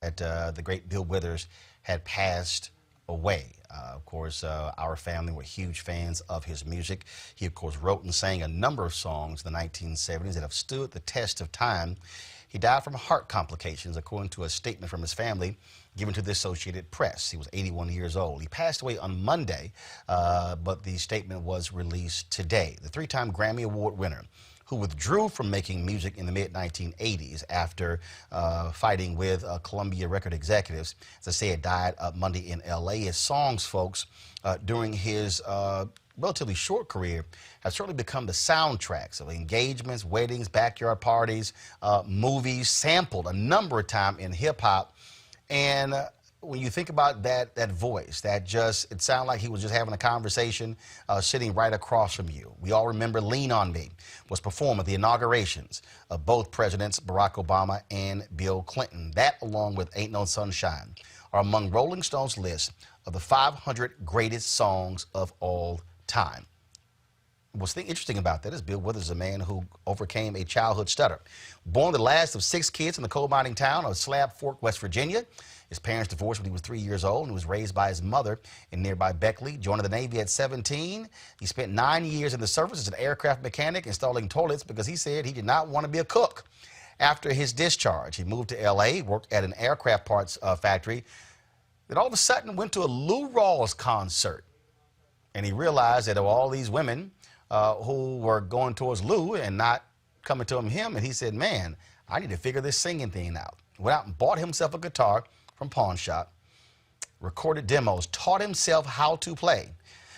that the great Bill Withers had passed away. Of course, our family were huge fans of his music. He, of course, wrote and sang a number of songs in the 1970s that have stood the test of time. He died from heart complications, according to a statement from his family given to the Associated Press. He was 81 years old. He passed away on Monday, but the statement was released today. The three-time Grammy Award winner, who withdrew from making music in the mid-1980s after fighting with Columbia record executives, as I said, died Monday in L.A. His songs, folks, during his relatively short career, have certainly become the soundtracks of engagements, weddings, backyard parties, movies, sampled a number of times in hip-hop. And when you think about that voice, it sounded like he was just having a conversation sitting right across from you. We all remember Lean on Me was performed at the inaugurations of both presidents, Barack Obama and Bill Clinton. That, along with Ain't No Sunshine, are among Rolling Stone's list of the 500 greatest songs of all time. What's interesting about that is Bill Withers is a man who overcame a childhood stutter. Born the last of 6 kids in the coal mining town of Slab Fork, West Virginia. His parents divorced when he was 3 years old and was raised by his mother in nearby Beckley. Joined the Navy at 17. He spent 9 years in the service as an aircraft mechanic installing toilets because he said he did not want to be a cook. After his discharge, he moved to L.A., worked at an aircraft parts factory, then all of a sudden went to a Lou Rawls concert. And he realized that there were all these women who were going towards Lou and not coming to him. And he said, man, I need to figure this singing thing out. Went out and bought himself a guitar from pawn shop, recorded demos, taught himself how to play,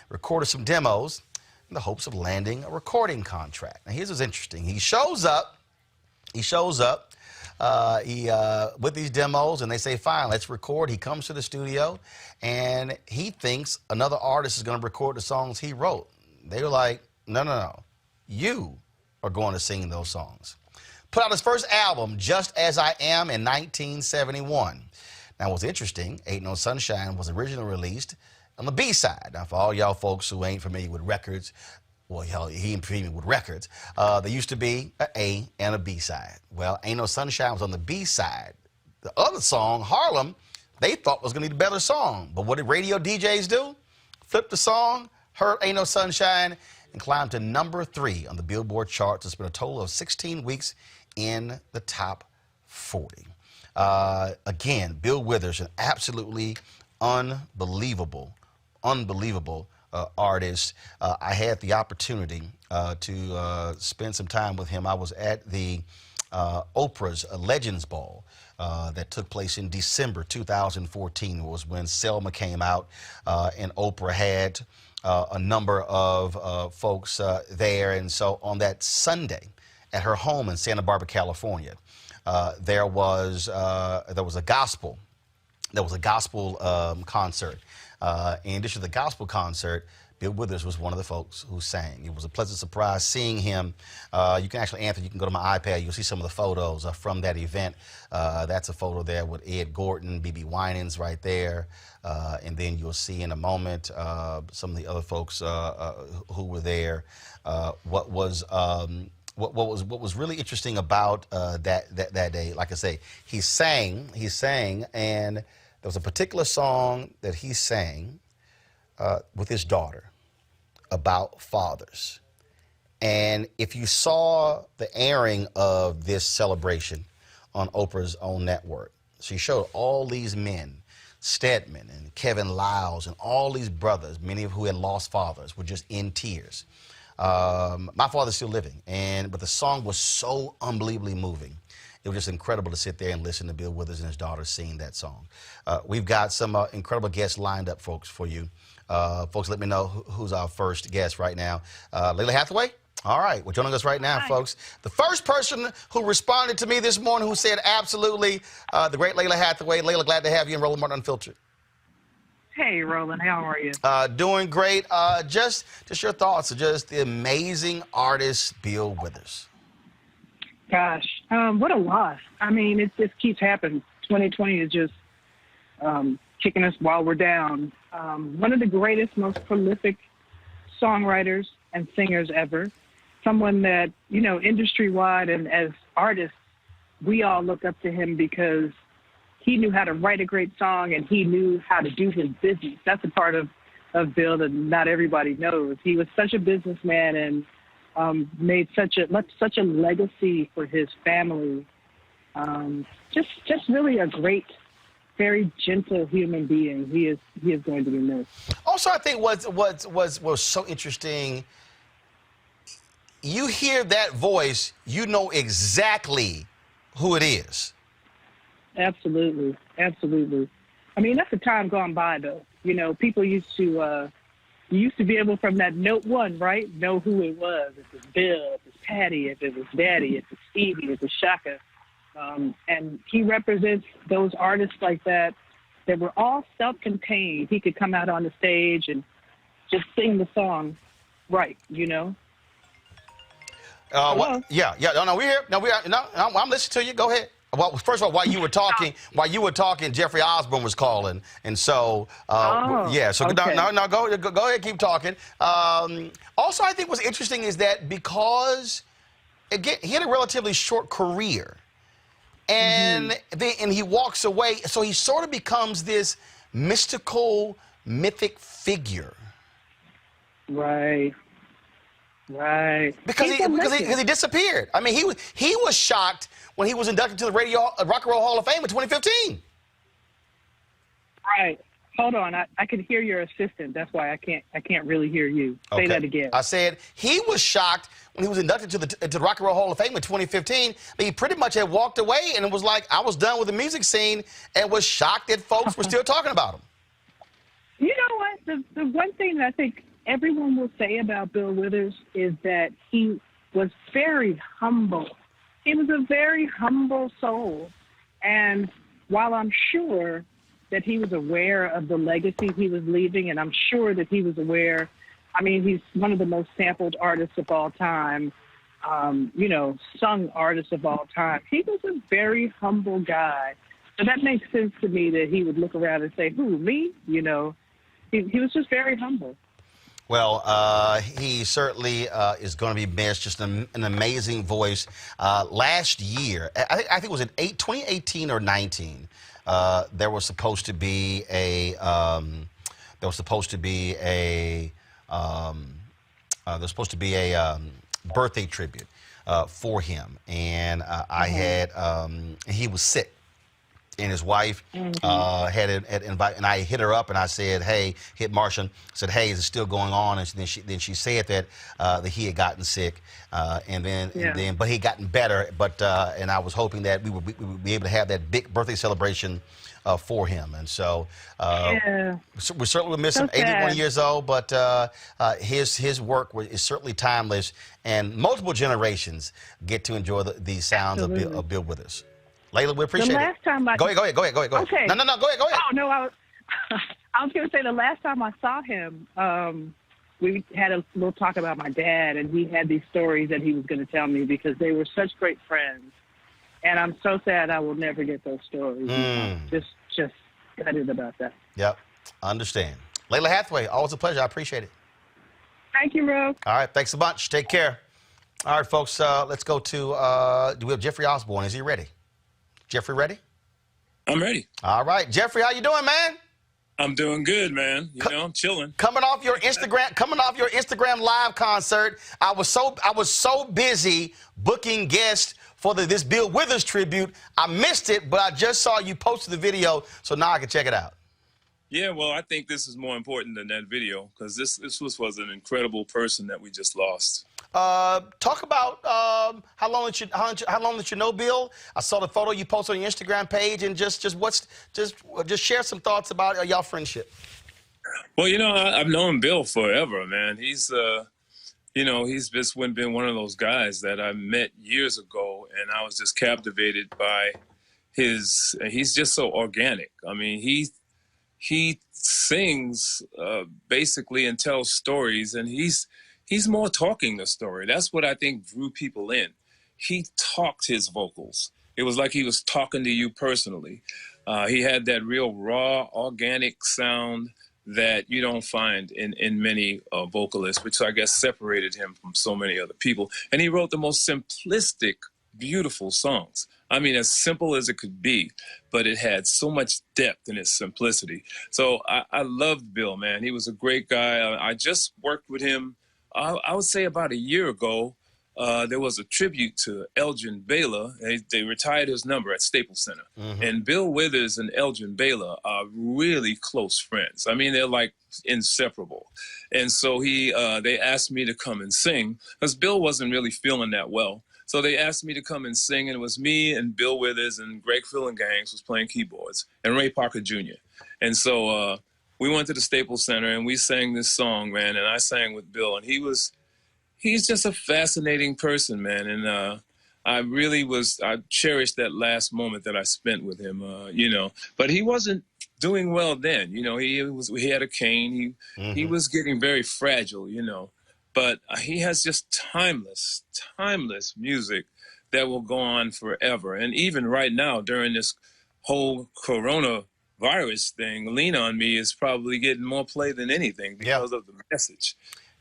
recorded some demos in the hopes of landing a recording contract. Now, here's what's interesting. He shows up with these demos, and they say, fine, let's record. He comes to the studio, and he thinks another artist is going to record the songs he wrote. They were like, no. You are going to sing those songs. Put out his first album, Just As I Am, in 1971. Now, what's interesting, Ain't No Sunshine was originally released on the B-side. Now, for all y'all folks who ain't familiar with records, well, he ain't familiar with records, there used to be an A and a B-side. Well, Ain't No Sunshine was on the B-side. The other song, Harlem, they thought was going to be the better song. But what did radio DJs do? Flip the song, heard Ain't No Sunshine, and climbed to number 3 on the Billboard charts. It's been a total of 16 weeks in the top 40. Again, Bill Withers, an absolutely unbelievable artist. I had the opportunity to spend some time with him. I was at the Oprah's Legends Ball that took place in December 2014. It was when Selma came out, and Oprah had a number of folks there. And so on that Sunday at her home in Santa Barbara, California, there was a gospel concert. In addition to the gospel concert, Bill Withers was one of the folks who sang. It was a pleasant surprise seeing him. You can actually, Anthony, you can go to my iPad. You'll see some of the photos from that event. That's a photo there with Ed Gordon, B.B. Winans right there. And then you'll see in a moment some of the other folks who were there. What was really interesting about that day, like I say, he sang, and there was a particular song that he sang with his daughter about fathers. And if you saw the airing of this celebration on Oprah's own network, she showed all these men, Stedman and Kevin Liles, and all these brothers, many of who had lost fathers, were just in tears. My father's still living, but the song was so unbelievably moving. It was just incredible to sit there and listen to Bill Withers and his daughter sing that song. We've got some incredible guests lined up, folks, for you. Folks, let me know who's our first guest right now. Layla Hathaway? All right, well, joining us right now, folks. The first person who responded to me this morning who said absolutely, the great Layla Hathaway. Layla, glad to have you in Roland Martin Unfiltered. Hey, Roland, how are you? Doing great. Just your thoughts of just the amazing artist, Bill Withers. Gosh, what a loss. I mean, it just keeps happening. 2020 is just kicking us while we're down. One of the greatest, most prolific songwriters and singers ever. Someone that, you know, industry-wide and as artists, we all look up to him because he knew how to write a great song, and he knew how to do his business. That's a part of Bill that not everybody knows. He was such a businessman and made such a legacy for his family. Just really a great, very gentle human being. He is going to be missed. Also, I think was so interesting. You hear that voice, you know exactly who it is. Absolutely, absolutely. I mean, that's a time gone by, though. You know, people used to be able from that note one, right, know who it was. If it was Bill, if it was Patty, if it was Daddy, if it was Stevie, if it was Shaka. And he represents those artists like that were all self-contained. He could come out on the stage and just sing the song right, you know? Yeah. No, we're here. No, I'm listening to you. Go ahead. Well, first of all, while you were talking, Jeffrey Osborne was calling, and so yeah. So okay. no, go ahead, keep talking. Also, I think what's interesting is that because again, he had a relatively short career, and and he walks away, so he sort of becomes this mystical, mythic figure. Right. Right. Because he disappeared. I mean, he was shocked when he was inducted to the Rock and Roll Hall of Fame in 2015. Right. Hold on. I can hear your assistant. That's why I can't really hear you. Say that again. I said he was shocked when he was inducted to the Rock and Roll Hall of Fame in 2015. He pretty much had walked away and it was like, I was done with the music scene, and was shocked that folks were still talking about him. You know what? The one thing that I think everyone will say about Bill Withers is that he was very humble. He was a very humble soul. And while I'm sure that he was aware of the legacy he was leaving, and I'm sure that he was aware, I mean, he's one of the most sampled artists of all time, you know, sung artist of all time. He was a very humble guy. So that makes sense to me that he would look around and say, who, me? You know, he was just very humble. Well, he certainly is going to be missed. Just an amazing voice. Last year, I think it was in 2018 or 19. There was supposed to be a birthday tribute for him, and I had he was sick. And his wife had invited, and I hit her up and I said, "Hey," hit Marsha, said, "Hey, is it still going on?" And then she said that he had gotten sick, but he had gotten better. But and I was hoping that we would be able to have that big birthday celebration for him. And so we certainly will miss him. 81 years old, but his work is certainly timeless, and multiple generations get to enjoy the sounds of Bill Withers. Layla, we appreciate it. The last time Go ahead. Okay. No, go ahead. Oh, no, I was going to say the last time I saw him, we had a little talk about my dad, and he had these stories that he was going to tell me because they were such great friends. And I'm so sad I will never get those stories. Just gutted about that. Yep, I understand. Layla Hathaway, always a pleasure. I appreciate it. Thank you, Ro. All right, thanks a bunch. Take care. All right, folks, let's go to, do we have Jeffrey Osborne? Is he ready? Jeffrey, ready? I'm ready. All right, Jeffrey, how you doing, man? I'm doing good, man. You know, I'm chilling. Coming off your Instagram live concert, I was so busy booking guests for this Bill Withers tribute. I missed it, but I just saw you posted the video, so now I can check it out. Yeah, well, I think this is more important than that video because this was an incredible person that we just lost. Talk about how long did you know Bill? I saw the photo you posted on your Instagram page, and just share some thoughts about y'all friendship. Well, you know, I've known Bill forever, man. He's you know, he's just been one of those guys that I met years ago, and I was just captivated by he's just so organic. I mean, he sings basically and tells stories, and he's more talking the story. That's what I think drew people in. He talked his vocals. It was like he was talking to you personally. He had that real raw, organic sound that you don't find in many vocalists, which I guess separated him from so many other people. And he wrote the most simplistic, beautiful songs. I mean, as simple as it could be, but it had so much depth in its simplicity. So I loved Bill, man. He was a great guy. I just worked with him, I would say about a year ago. There was a tribute to Elgin Baylor. They retired his number at Staples Center. And Bill Withers and Elgin Baylor are really close friends. I mean, they're like inseparable. And so they asked me to come and sing because Bill wasn't really feeling that well. So they asked me to come and sing, and it was me and Bill Withers and Greg Fillingangs was playing keyboards, and Ray Parker Jr. And so we went to the Staples Center, and we sang this song, man, and I sang with Bill, and he's just a fascinating person, man, and I cherished that last moment that I spent with him, you know, but he wasn't doing well then, you know, he had a cane, he was getting very fragile, you know. But he has just timeless music that will go on forever. And even right now, during this whole coronavirus thing, Lean on Me is probably getting more play than anything because of the message.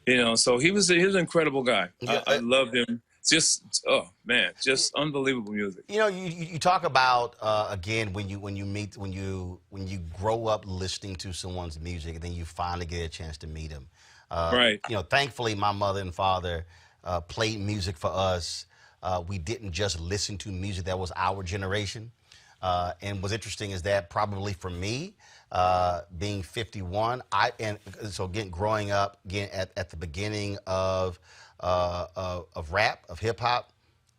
You know, so he was an incredible guy. I loved him. Just, oh man, just unbelievable music. You know, you talk about again when you grow up listening to someone's music, and then you finally get a chance to meet him. Right. You know, thankfully, my mother and father played music for us. We didn't just listen to music that was our generation. And what's interesting is that probably for me, being 51, so again, growing up again at the beginning of rap, of hip hop,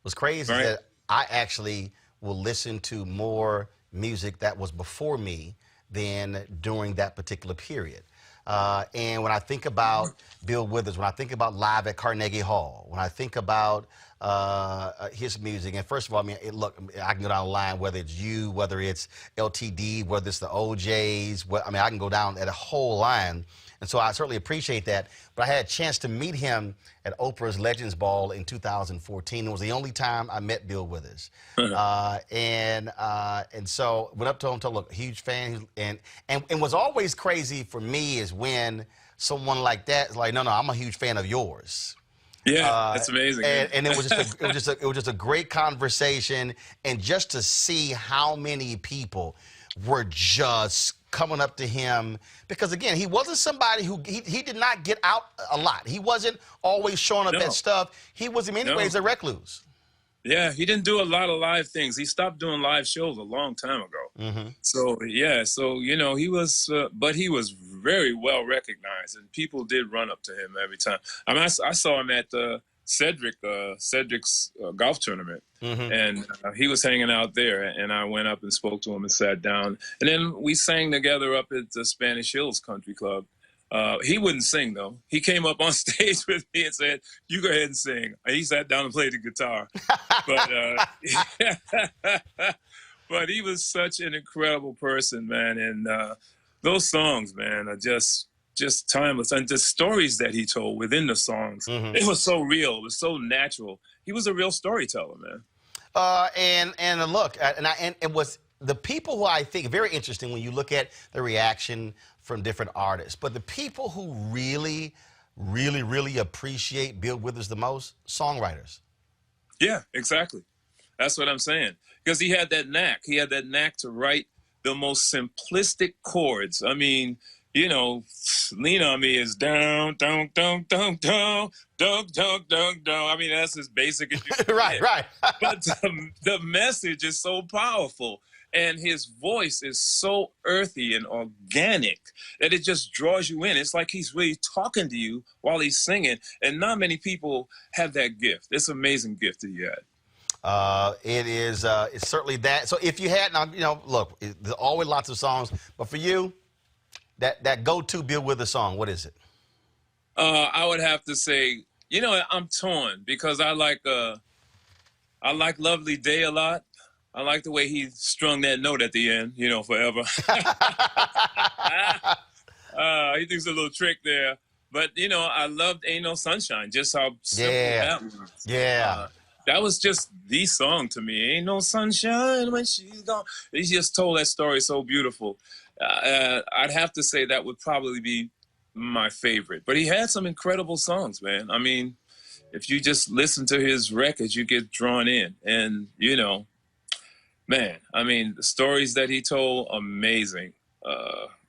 was crazy that I actually will listen to more music that was before me than during that particular period. And when I think about Bill Withers, when I think about Live at Carnegie Hall, when I think about his music, and first of all, I mean, look, I can go down the line, whether it's you, whether it's LTD, whether it's the OJs, I mean, I can go down at a whole line. And so I certainly appreciate that. But I had a chance to meet him at Oprah's Legends Ball in 2014. It was the only time I met Bill Withers. And so went up to him and told him, look, huge fan. And what's always crazy for me is when someone like that is like, no, I'm a huge fan of yours. Yeah, that's amazing. And it was just a great conversation, and just to see how many people were just coming up to him, because again, he wasn't somebody who he did not get out a lot. He wasn't always showing up at stuff. He was in many ways a recluse. Yeah, he didn't do a lot of live things. He stopped doing live shows a long time ago. So yeah, so you know, he was, but he was very well recognized, and people did run up to him every time. I mean, I saw him at Cedric's golf tournament, and he was hanging out there, and I went up and spoke to him and sat down, and then we sang together up at the Spanish Hills Country Club. He wouldn't sing, though. He came up on stage with me and said, "You go ahead and sing." And he sat down and played the guitar. But he was such an incredible person, man. And those songs, man, are just timeless. And the stories that he told within the songs, it was so real. It was so natural. He was a real storyteller, man. And look, and it was the people who I think very interesting when you look at the reaction from different artists, but the people who really, really, really appreciate Bill Withers the most, songwriters. Yeah, exactly. That's what I'm saying. Because he had that knack. He had that knack to write the most simplistic chords. I mean, you know, Lean on Me is down, down, down, down, down, down, down, down, down. I mean, that's as basic as you can Right. But the message is so powerful. And his voice is so earthy and organic that it just draws you in. It's like he's really talking to you while he's singing. And not many people have that gift. It's an amazing gift that he had. It's certainly that. So if you had, now, you know, look, there's always lots of songs, but for you, that go-to Bill Withers song, what is it? I would have to say, you know, I'm torn because I like Lovely Day a lot. I like the way he strung that note at the end, you know, forever. He thinks a little trick there. But, you know, I loved Ain't No Sunshine, just how simple that was. Yeah. That was just the song to me. Ain't no sunshine when she's gone. He just told that story so beautiful. I'd have to say that would probably be my favorite. But he had some incredible songs, man. I mean, if you just listen to his records, you get drawn in. And, you know, man, I mean, the stories that he told, amazing.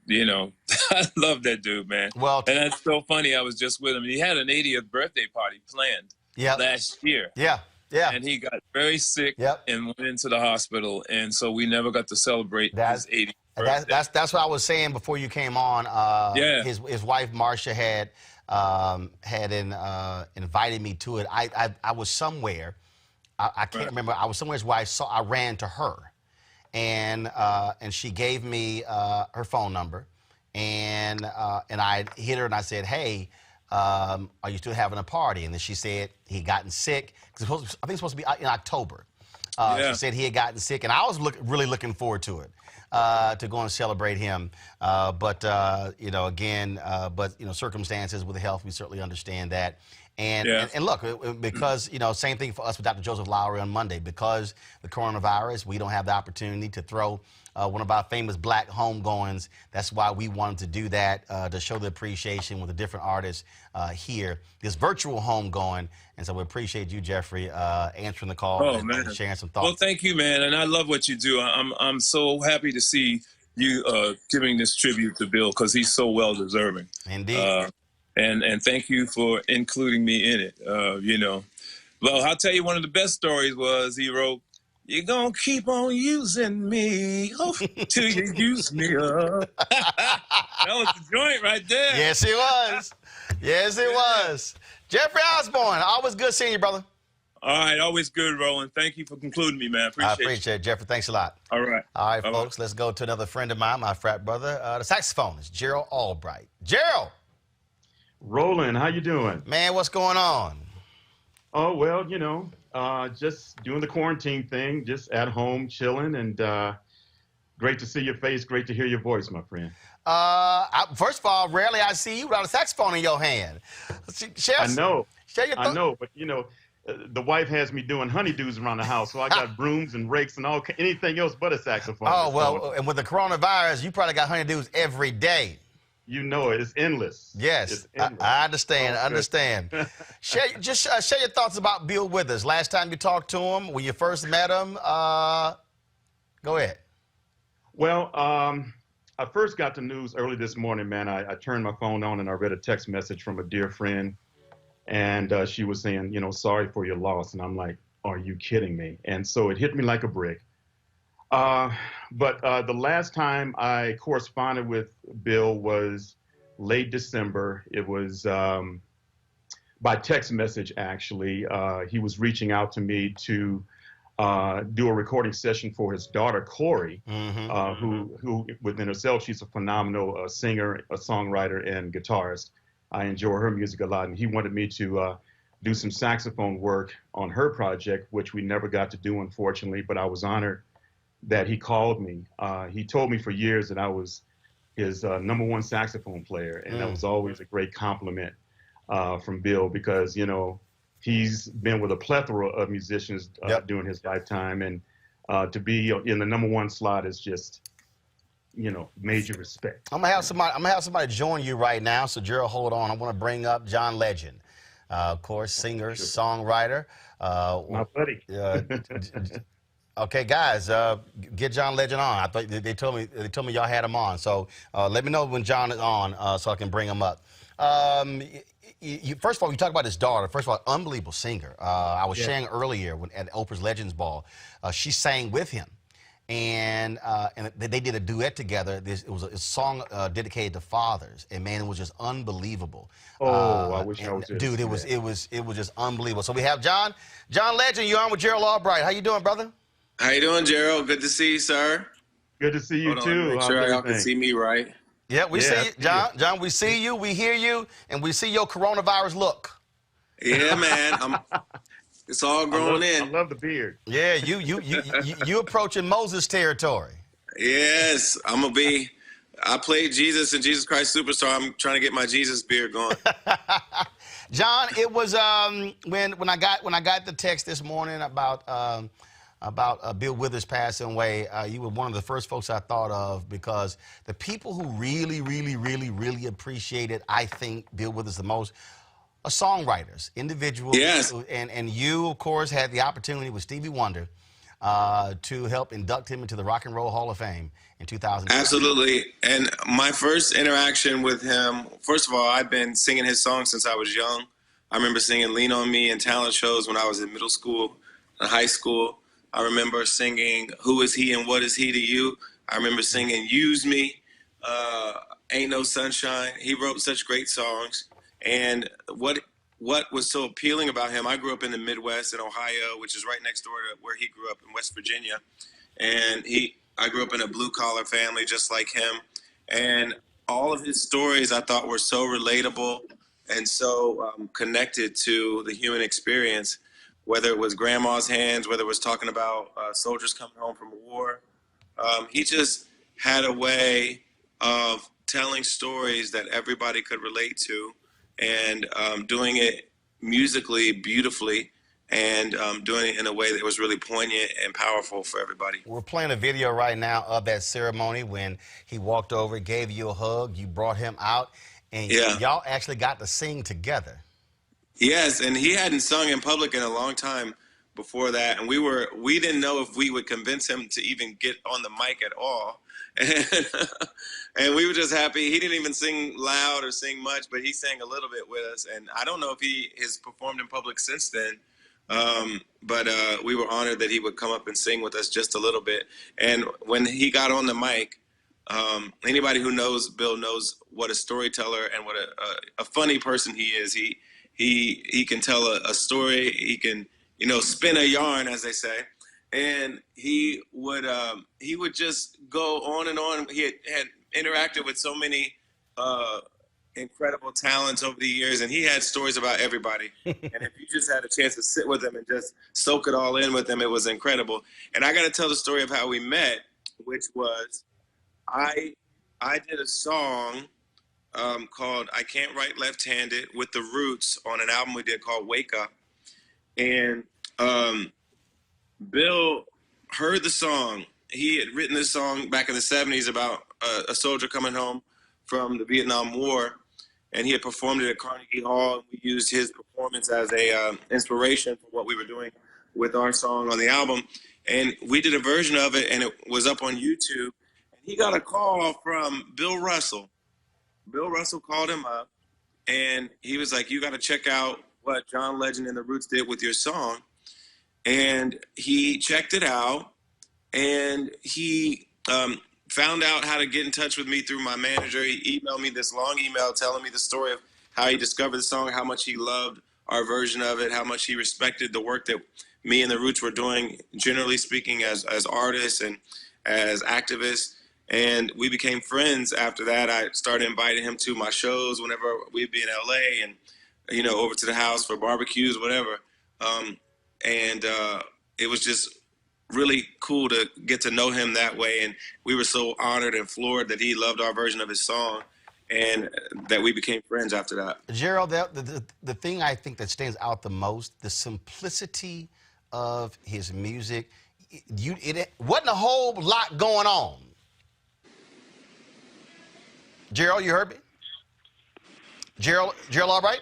You know, I love that dude, man. Well, And that's so funny. I was just with him. He had an 80th birthday party planned yep. last year. Yeah, yeah. And he got very sick yep. and went into the hospital. And so we never got to celebrate his 80th birthday. That's what I was saying before you came on. Yeah. His wife, Marcia, had invited me to it. I was somewhere. I can't remember. I was somewhere where I ran to her, and she gave me her phone number, and I hit her and I said, "Hey, are you still having a party?" And then she said he gotten sick. I think it's supposed to be in October. She said he had gotten sick, and I was really looking forward to it, to go and celebrate him. But you know, again, circumstances with the health, we certainly understand that. And look, because, you know, same thing for us with Dr. Joseph Lowry on Monday. Because the coronavirus, we don't have the opportunity to throw one of our famous black homegoings. That's why we wanted to do that, to show the appreciation with the different artists here, this virtual homegoing. And so we appreciate you, Jeffrey, answering the call and sharing some thoughts. Well, thank you, man. And I love what you do. I'm so happy to see you giving this tribute to Bill, because he's so well deserving. Indeed. And thank you for including me in it. You know, well, I'll tell you, one of the best stories was he wrote, "You're going to keep on using me till you use me up." That was the joint right there. Yes, it was. Yes, it was. Jeffrey Osborne, always good seeing you, brother. All right, always good, Roland. Thank you for concluding me, man. I appreciate it, Jeffrey. Thanks a lot. All right. All right, folks, let's go to another friend of mine, my frat brother, the saxophonist, Gerald Albright. Gerald. Roland, how you doing? Man, what's going on? Oh, well, you know, just doing the quarantine thing, just at home, chilling, and great to see your face, great to hear your voice, my friend. First of all, rarely I see you without a saxophone in your hand. I know. I know, but, you know, the wife has me doing honeydews around the house, so I got brooms and rakes and anything else but a saxophone. Oh, well, and with the coronavirus, you probably got honeydews every day. You know it. It's endless. Yes, it's endless. I understand. I understand. Share your thoughts about Bill Withers. Last time you talked to him, when you first met him, go ahead. Well, I first got the news early this morning, man. I turned my phone on and I read a text message from a dear friend, and she was saying, you know, sorry for your loss. And I'm like, are you kidding me? And so it hit me like a brick. But the last time I corresponded with Bill was late December. It was by text message, actually. He was reaching out to me to do a recording session for his daughter, Corey, who within herself, she's a phenomenal singer, a songwriter, and guitarist. I enjoy her music a lot. And he wanted me to do some saxophone work on her project, which we never got to do, unfortunately, but I was honored that he called me. He told me for years that I was his #1 saxophone player, and that was always a great compliment from Bill, because, you know, he's been with a plethora of musicians during his lifetime, and to be in the #1 slot is just, you know, major respect. I'm gonna have somebody join you right now. So Gerald, hold on. I want to bring up John Legend, of course, singer, songwriter. My buddy. Okay, guys, get John Legend on. I thought they told me y'all had him on. So let me know when John is on, so I can bring him up. First of all, you talk about his daughter. First of all, unbelievable singer. I was sharing earlier at Oprah's Legends Ball. She sang with him, and they did a duet together. It was a song dedicated to fathers, and man, it was just unbelievable. Oh, I wish I was there. Dude, it was just unbelievable. So we have John Legend. You're on with Gerald Albright. How you doing, brother? How you doing, Gerald? Good to see you, sir. Good to see you too. Make sure y'all can see me right. Yeah, we see you, John. John, we see you, we hear you, and we see your coronavirus look. Yeah, man. It's all growing in. I love the beard. Yeah, you approaching Moses territory. Yes, I played Jesus and Jesus Christ Superstar. I'm trying to get my Jesus beard going. John, it was when I got the text this morning about Bill Withers passing away. You were one of the first folks I thought of, because the people who really, really, really, really appreciated, I think, Bill Withers the most are songwriters, individuals. Yes. And you, of course, had the opportunity with Stevie Wonder to help induct him into the Rock and Roll Hall of Fame in 2000. Absolutely. And my first interaction with him, first of all, I've been singing his songs since I was young. I remember singing Lean on Me in talent shows when I was in middle school and high school. I remember singing Who Is He and What Is He to You. I remember singing Use Me, Ain't No Sunshine. He wrote such great songs. And what was so appealing about him, I grew up in the Midwest in Ohio, which is right next door to where he grew up in West Virginia. And I grew up in a blue collar family just like him. And all of his stories I thought were so relatable and so connected to the human experience, whether it was grandma's hands, whether it was talking about soldiers coming home from war. He just had a way of telling stories that everybody could relate to, and doing it musically beautifully, and doing it in a way that was really poignant and powerful for everybody. We're playing a video right now of that ceremony when he walked over, gave you a hug, you brought him out, and y'all actually got to sing together. Yes, and he hadn't sung in public in a long time before that, and we didn't know if we would convince him to even get on the mic at all. And we were just happy. He didn't even sing loud or sing much, but he sang a little bit with us. And I don't know if he has performed in public since then, but we were honored that he would come up and sing with us just a little bit. And when he got on the mic, anybody who knows Bill knows what a storyteller and what a funny person he is. He can tell a story. He can, spin a yarn, as they say. And he would just go on and on. He had interacted with so many incredible talents over the years, and he had stories about everybody. And if you just had a chance to sit with him and just soak it all in with him, it was incredible. And I got to tell the story of how we met, which was I did a song called I Can't Write Left-Handed with the Roots on an album we did called Wake Up. And Bill heard the song. He had written this song back in the 70s about a soldier coming home from the Vietnam War, and he had performed it at Carnegie Hall. And we used his performance as a inspiration for what we were doing with our song on the album. And we did a version of it, and it was up on YouTube. And he got a call from Bill Russell. Bill Russell called him up, and he was like, "You got to check out what John Legend and the Roots did with your song." And he checked it out, and he found out how to get in touch with me through my manager. He emailed me this long email telling me the story of how he discovered the song, how much he loved our version of it, how much he respected the work that me and the Roots were doing, generally speaking, as artists and as activists. And we became friends after that. I started inviting him to my shows whenever we'd be in LA, and, over to the house for barbecues, whatever. And it was just really cool to get to know him that way. And we were so honored and floored that he loved our version of his song, and that we became friends after that. Gerald, the thing I think that stands out the most, the simplicity of his music. It wasn't a whole lot going on. Gerald, you heard me? Gerald, all right?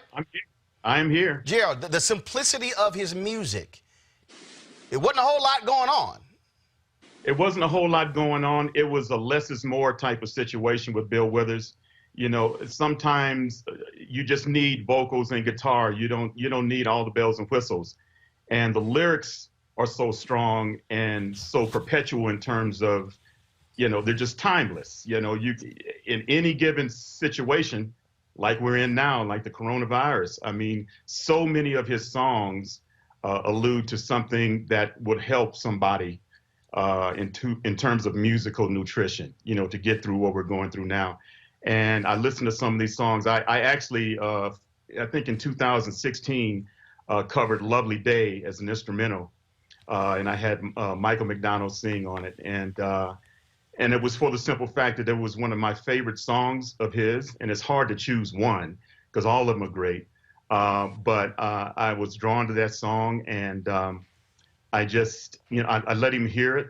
I'm here. Gerald, the simplicity of his music. It wasn't a whole lot going on. It wasn't a whole lot going on. It was a less is more type of situation with Bill Withers. Sometimes you just need vocals and guitar. You don't need all the bells and whistles. And the lyrics are so strong and so perpetual in terms of, they're just timeless. You in any given situation, like we're in now, like the coronavirus. I mean, so many of his songs allude to something that would help somebody in terms of musical nutrition, to get through what we're going through now. And I listened to some of these songs. I actually, I think in 2016, covered Lovely Day as an instrumental. And I had Michael McDonald sing on it. And it was for the simple fact that it was one of my favorite songs of his. And it's hard to choose one because all of them are great. But I was drawn to that song, and I just, I let him hear it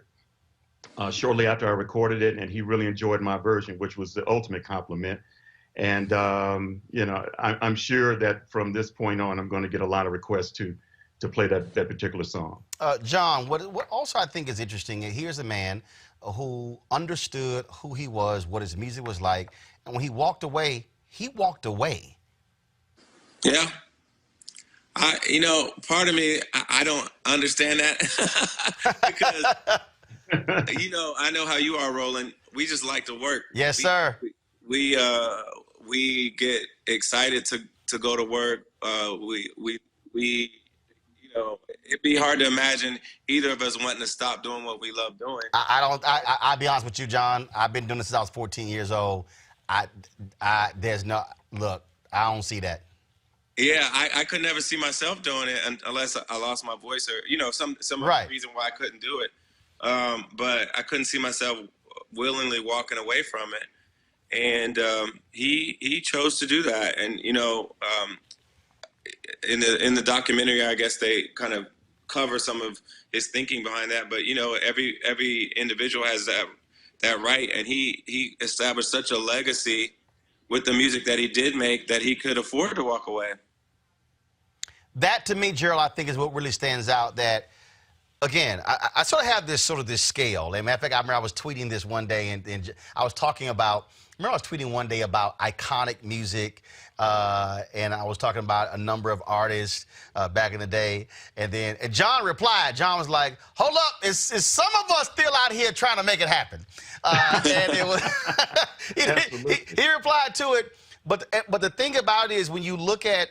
shortly after I recorded it, and he really enjoyed my version, which was the ultimate compliment. And, I'm sure that from this point on, I'm going to get a lot of requests to to play that particular song. John, what also I think is interesting, here's a man who understood who he was, what his music was like, and when he walked away, he walked away. Yeah. Part of me, I don't understand that because, I know how you are, Roland. We just like to work. Yes, sir. We get excited to go to work. It'd be hard to imagine either of us wanting to stop doing what we love doing. I'll be honest with you, John. I've been doing this since I was 14 years old. I don't see that. Yeah, I could never see myself doing it unless I lost my voice or, some right. reason why I couldn't do it. But I couldn't see myself willingly walking away from it. And he chose to do that. And, in the documentary, I guess they kind of cover some of his thinking behind that. But, every individual has that right. And he established such a legacy with the music that he did make that he could afford to walk away. That, to me, Gerald, I think is what really stands out. That, again, I sort of have this scale. As a matter of fact, I remember I was tweeting this one day, and I was talking about, I was tweeting one day about iconic music, and I was talking about a number of artists back in the day. And John replied. John was like, hold up, is some of us still out here trying to make it happen? And it was he replied to it. But the thing about it is, when you look at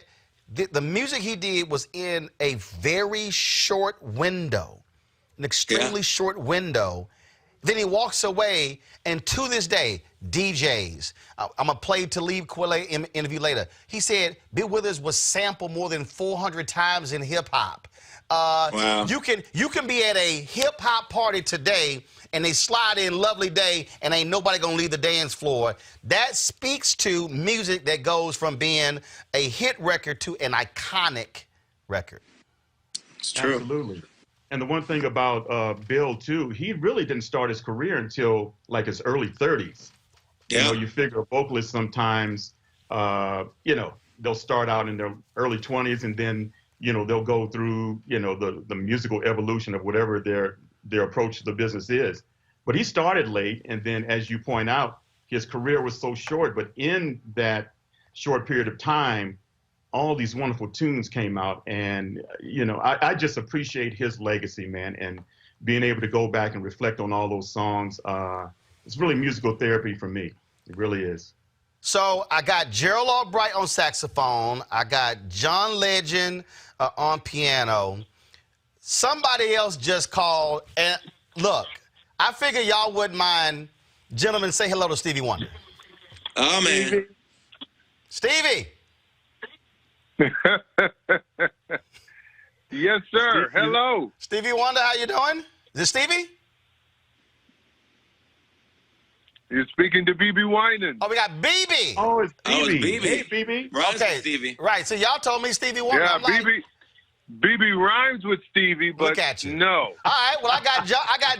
the music he did was in a very short window, an extremely short window. Then he walks away, and to this day, DJs, I'm going to play Talib Kweli interview later. He said Bill Withers was sampled more than 400 times in hip-hop. Wow. You can be at a hip-hop party today, and they slide in Lovely Day, and ain't nobody going to leave the dance floor. That speaks to music that goes from being a hit record to an iconic record. It's true. Absolutely. And the one thing about Bill, too, he really didn't start his career until like his early 30s. Yeah. You figure vocalists sometimes, they'll start out in their early 20s and then, they'll go through, the musical evolution of whatever their approach to the business is. But he started late. And then, as you point out, his career was so short. But in that short period of time, all these wonderful tunes came out. And, I just appreciate his legacy, man. And being able to go back and reflect on all those songs, it's really musical therapy for me. It really is. So I got Gerald Albright on saxophone. I got John Legend on piano. Somebody else just called. And look, I figure y'all wouldn't mind. Gentlemen, say hello to Stevie Wonder. Oh, man. Stevie. Yes, sir. Hello. Stevie Wonder, how you doing? Is it Stevie? You're speaking to BB Winans. Oh, we got BB. Oh, it's BB. Oh, it's BB. Hey, BB. Rhymes Okay, with Stevie. right. So y'all told me Stevie Wonder. Yeah, I'm like, BB rhymes with Stevie, but look at you. no. All right. Well, I got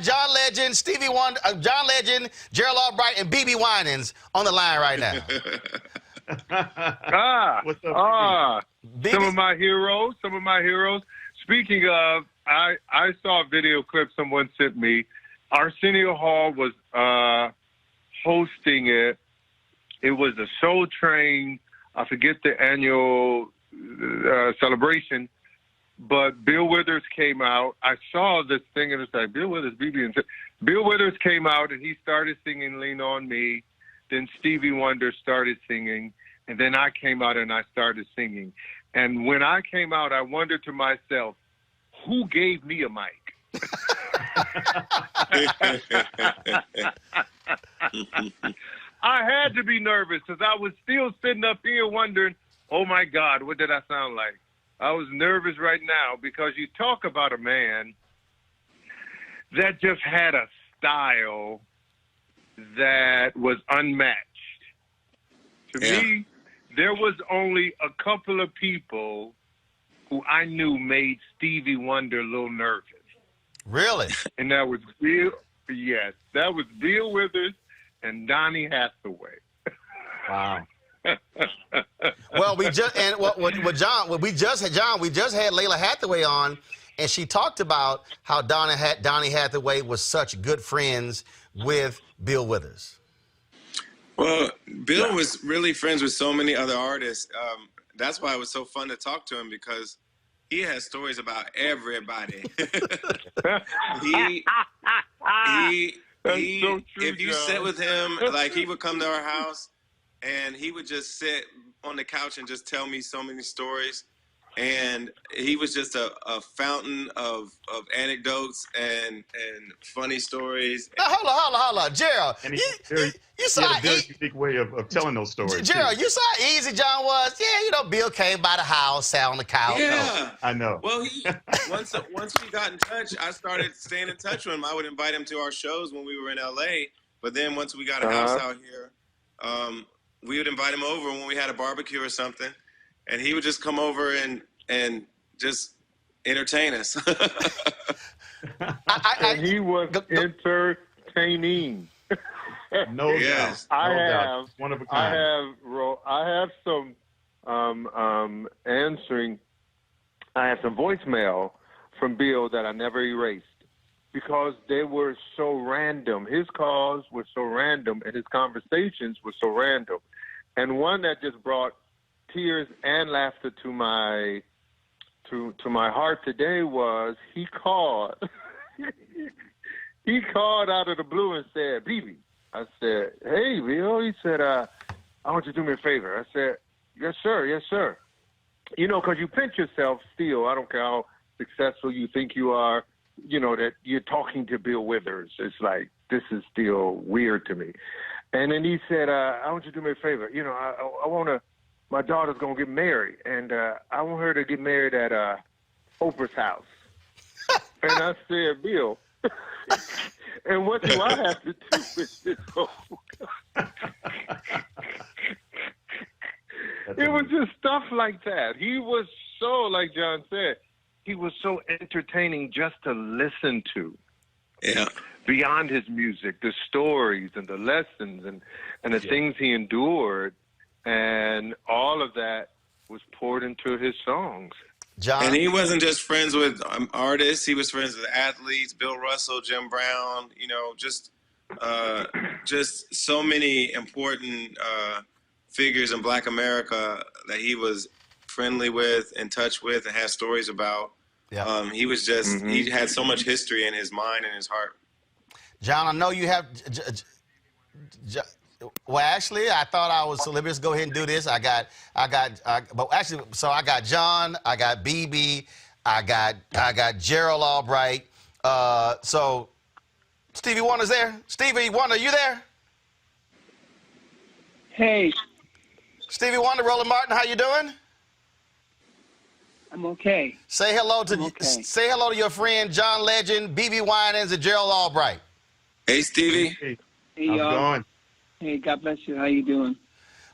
John Legend, Stevie Wonder, John Legend, Gerald Albright, and BB Winans on the line right now. What's up, BB? Some of my heroes. Speaking of, I saw a video clip someone sent me. Arsenio Hall was hosting it. It was a Soul Train. I forget the annual celebration, but Bill Withers came out. I saw this thing and it's like, Bill Withers, BB. And Bill Withers came out and he started singing Lean On Me. Then Stevie Wonder started singing. And then I came out and I started singing. And when I came out, I wondered to myself, who gave me a mic? I had to be nervous because I was still sitting up here wondering, oh, my God, what did I sound like? I was nervous right now because you talk about a man that just had a style that was unmatched. To me, there was only a couple of people who I knew made Stevie Wonder a little nervous. Really? And that was Bill Withers and Donny Hathaway. Wow. Well, we just and what John, what we just had Layla Hathaway on, and she talked about how Donny Hathaway was such good friends with Bill Withers. Well, Bill was really friends with so many other artists. That's why it was so fun to talk to him, because he has stories about everybody. he So true, if you John. sit with him, like, he would come to our house and he would just sit on the couch and just tell me so many stories. And he was just a fountain of anecdotes and funny stories. Now, hold on, Gerald. And You he saw had a very unique way of telling those stories. Gerald, too. you saw how easy John was. Yeah, Bill came by the house, sat on the couch. Yeah, I know. Well, once we got in touch, I started staying in touch with him. I would invite him to our shows when we were in LA. But then once we got a house out here, we would invite him over when we had a barbecue or something, and he would just come over and just entertain us. And he was entertaining. No Yes. doubt. I No have doubt. One of a kind. I have some answering. I have some voicemail from Bill that I never erased because they were so random. His calls were so random, and his conversations were so random. And one that just brought tears and laughter to my heart today was he called. He called out of the blue and said, "BB." I said, "Hey, Bill." He said, "I want you to do me a favor." I said, "Yes, sir. Yes, sir." You know, because you pinch yourself still. I don't care how successful you think you are, that you're talking to Bill Withers. It's like, this is still weird to me. And then he said, "I want you to do me a favor. I want to, my daughter's going to get married, and I want her to get married at Oprah's house." And I said, "Bill, and what do I have to do with this?" It was just stuff like that. He was so, like John said, he was so entertaining just to listen to. Yeah. Beyond his music, the stories and the lessons and the things he endured, and all of that was poured into his songs. John? And he wasn't just friends with artists. He was friends with athletes, Bill Russell, Jim Brown, just so many important figures in Black America that he was friendly with, in touch with, and had stories about. Yeah. He was just, he had so much history in his mind and his heart. John, I know you have. Well, actually, I thought I was. So let me just go ahead and do this. I got John, I got BB, I got Gerald Albright. So Stevie Wonder's there. Stevie Wonder, you there? Hey, Stevie Wonder, Roland Martin, how you doing? I'm okay. Say hello to I'm okay. Say hello to your friend John Legend, BB Winans, and Gerald Albright. Hey, Stevie. Hey, Hey, how's it going? Hey, God bless you. How you doing?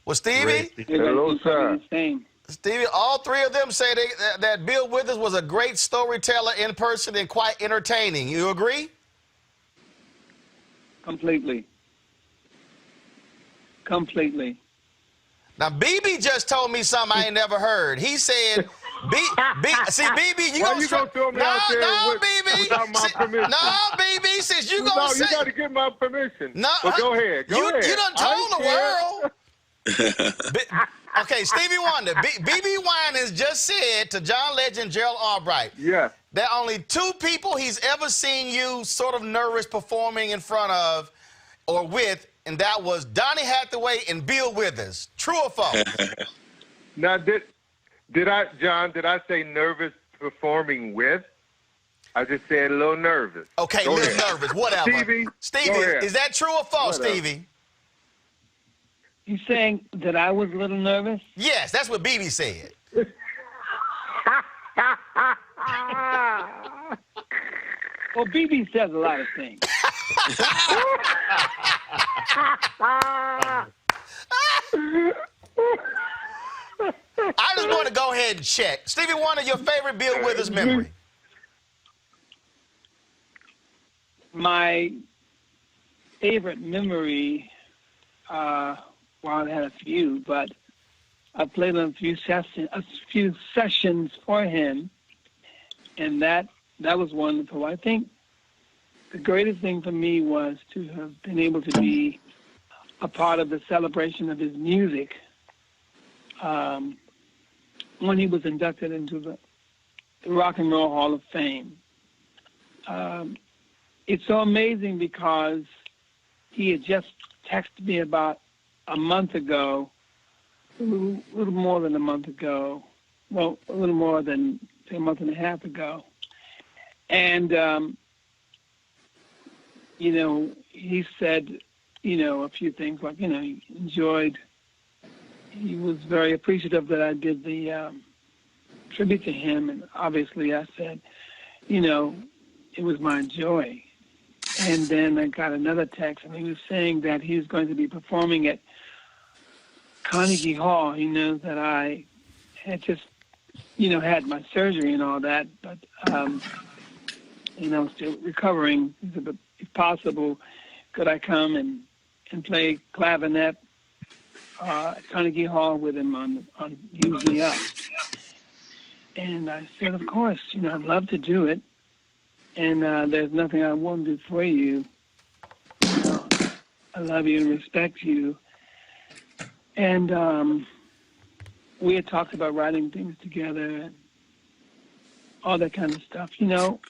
Well, Stevie, Hello, sir. Stevie, all three of them say that Bill Withers was a great storyteller in person and quite entertaining. You agree? Completely. Now, BB just told me something I ain't never heard. He said, see, BB, you gonna throw me out there BB. without my permission? No, BB, since you gonna say... You got to get my permission. No, well, go ahead. Go ahead. You done told the world. Okay, Stevie Wonder, BB Winans just said to John Legend, Gerald Albright, that only two people he's ever seen you sort of nervous performing in front of or with, and that was Donny Hathaway and Bill Withers. True or false? Now, did I say nervous performing with? I just said a little nervous. Okay, a little nervous, whatever. Stevie, is that true or false, Stevie? You saying that I was a little nervous? Yes, that's what BB said. Well, BB says a lot of things. I just want to go ahead and check. Stevie Wonder, your favorite Bill Withers memory? My favorite memory, well, I had a few, but I played on a few sessions for him, and that was wonderful. I think the greatest thing for me was to have been able to be a part of the celebration of his music when he was inducted into the Rock and Roll Hall of Fame. It's so amazing because he had just texted me about a month ago, a little more than a month ago, well, a little more than, say, a month and a half ago. And, you know, he said, you know, a few things like, you know, he was very appreciative that I did the tribute to him. And obviously I said, you know, it was my joy. And then I got another text, and he was saying that he was going to be performing at Carnegie Hall. He knows that I had just, you know, had my surgery and all that, but, you know, still recovering. He said, but if possible, could I come and play clavinet at Carnegie Hall with him on Use Me Up? And I said, of course, you know, I'd love to do it. And there's nothing I won't do for you. I love you and respect you. And we had talked about writing things together and all that kind of stuff. You know,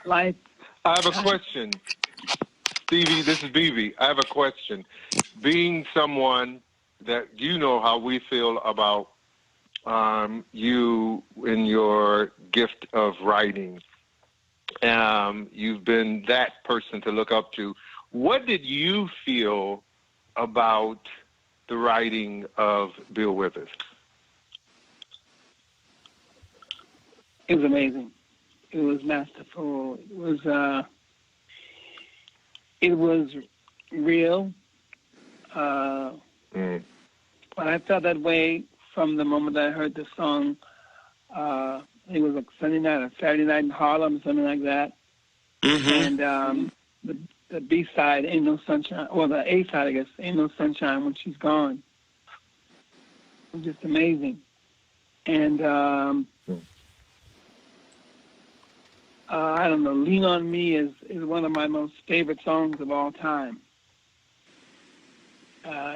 life. I have a question. Stevie, this is BB. I have a question. Being someone that you know how we feel about you and your gift of writing, you've been that person to look up to. What did you feel about the writing of Bill Withers? It was amazing. It was masterful. It was real. But I felt that way from the moment I heard the song. I think it was like Sunday night or Saturday night in Harlem, something like that. Mm-hmm. And the B side, Ain't No Sunshine, or the A side, I guess, Ain't No Sunshine When She's Gone. It was just amazing. And I don't know, Lean on Me is one of my most favorite songs of all time.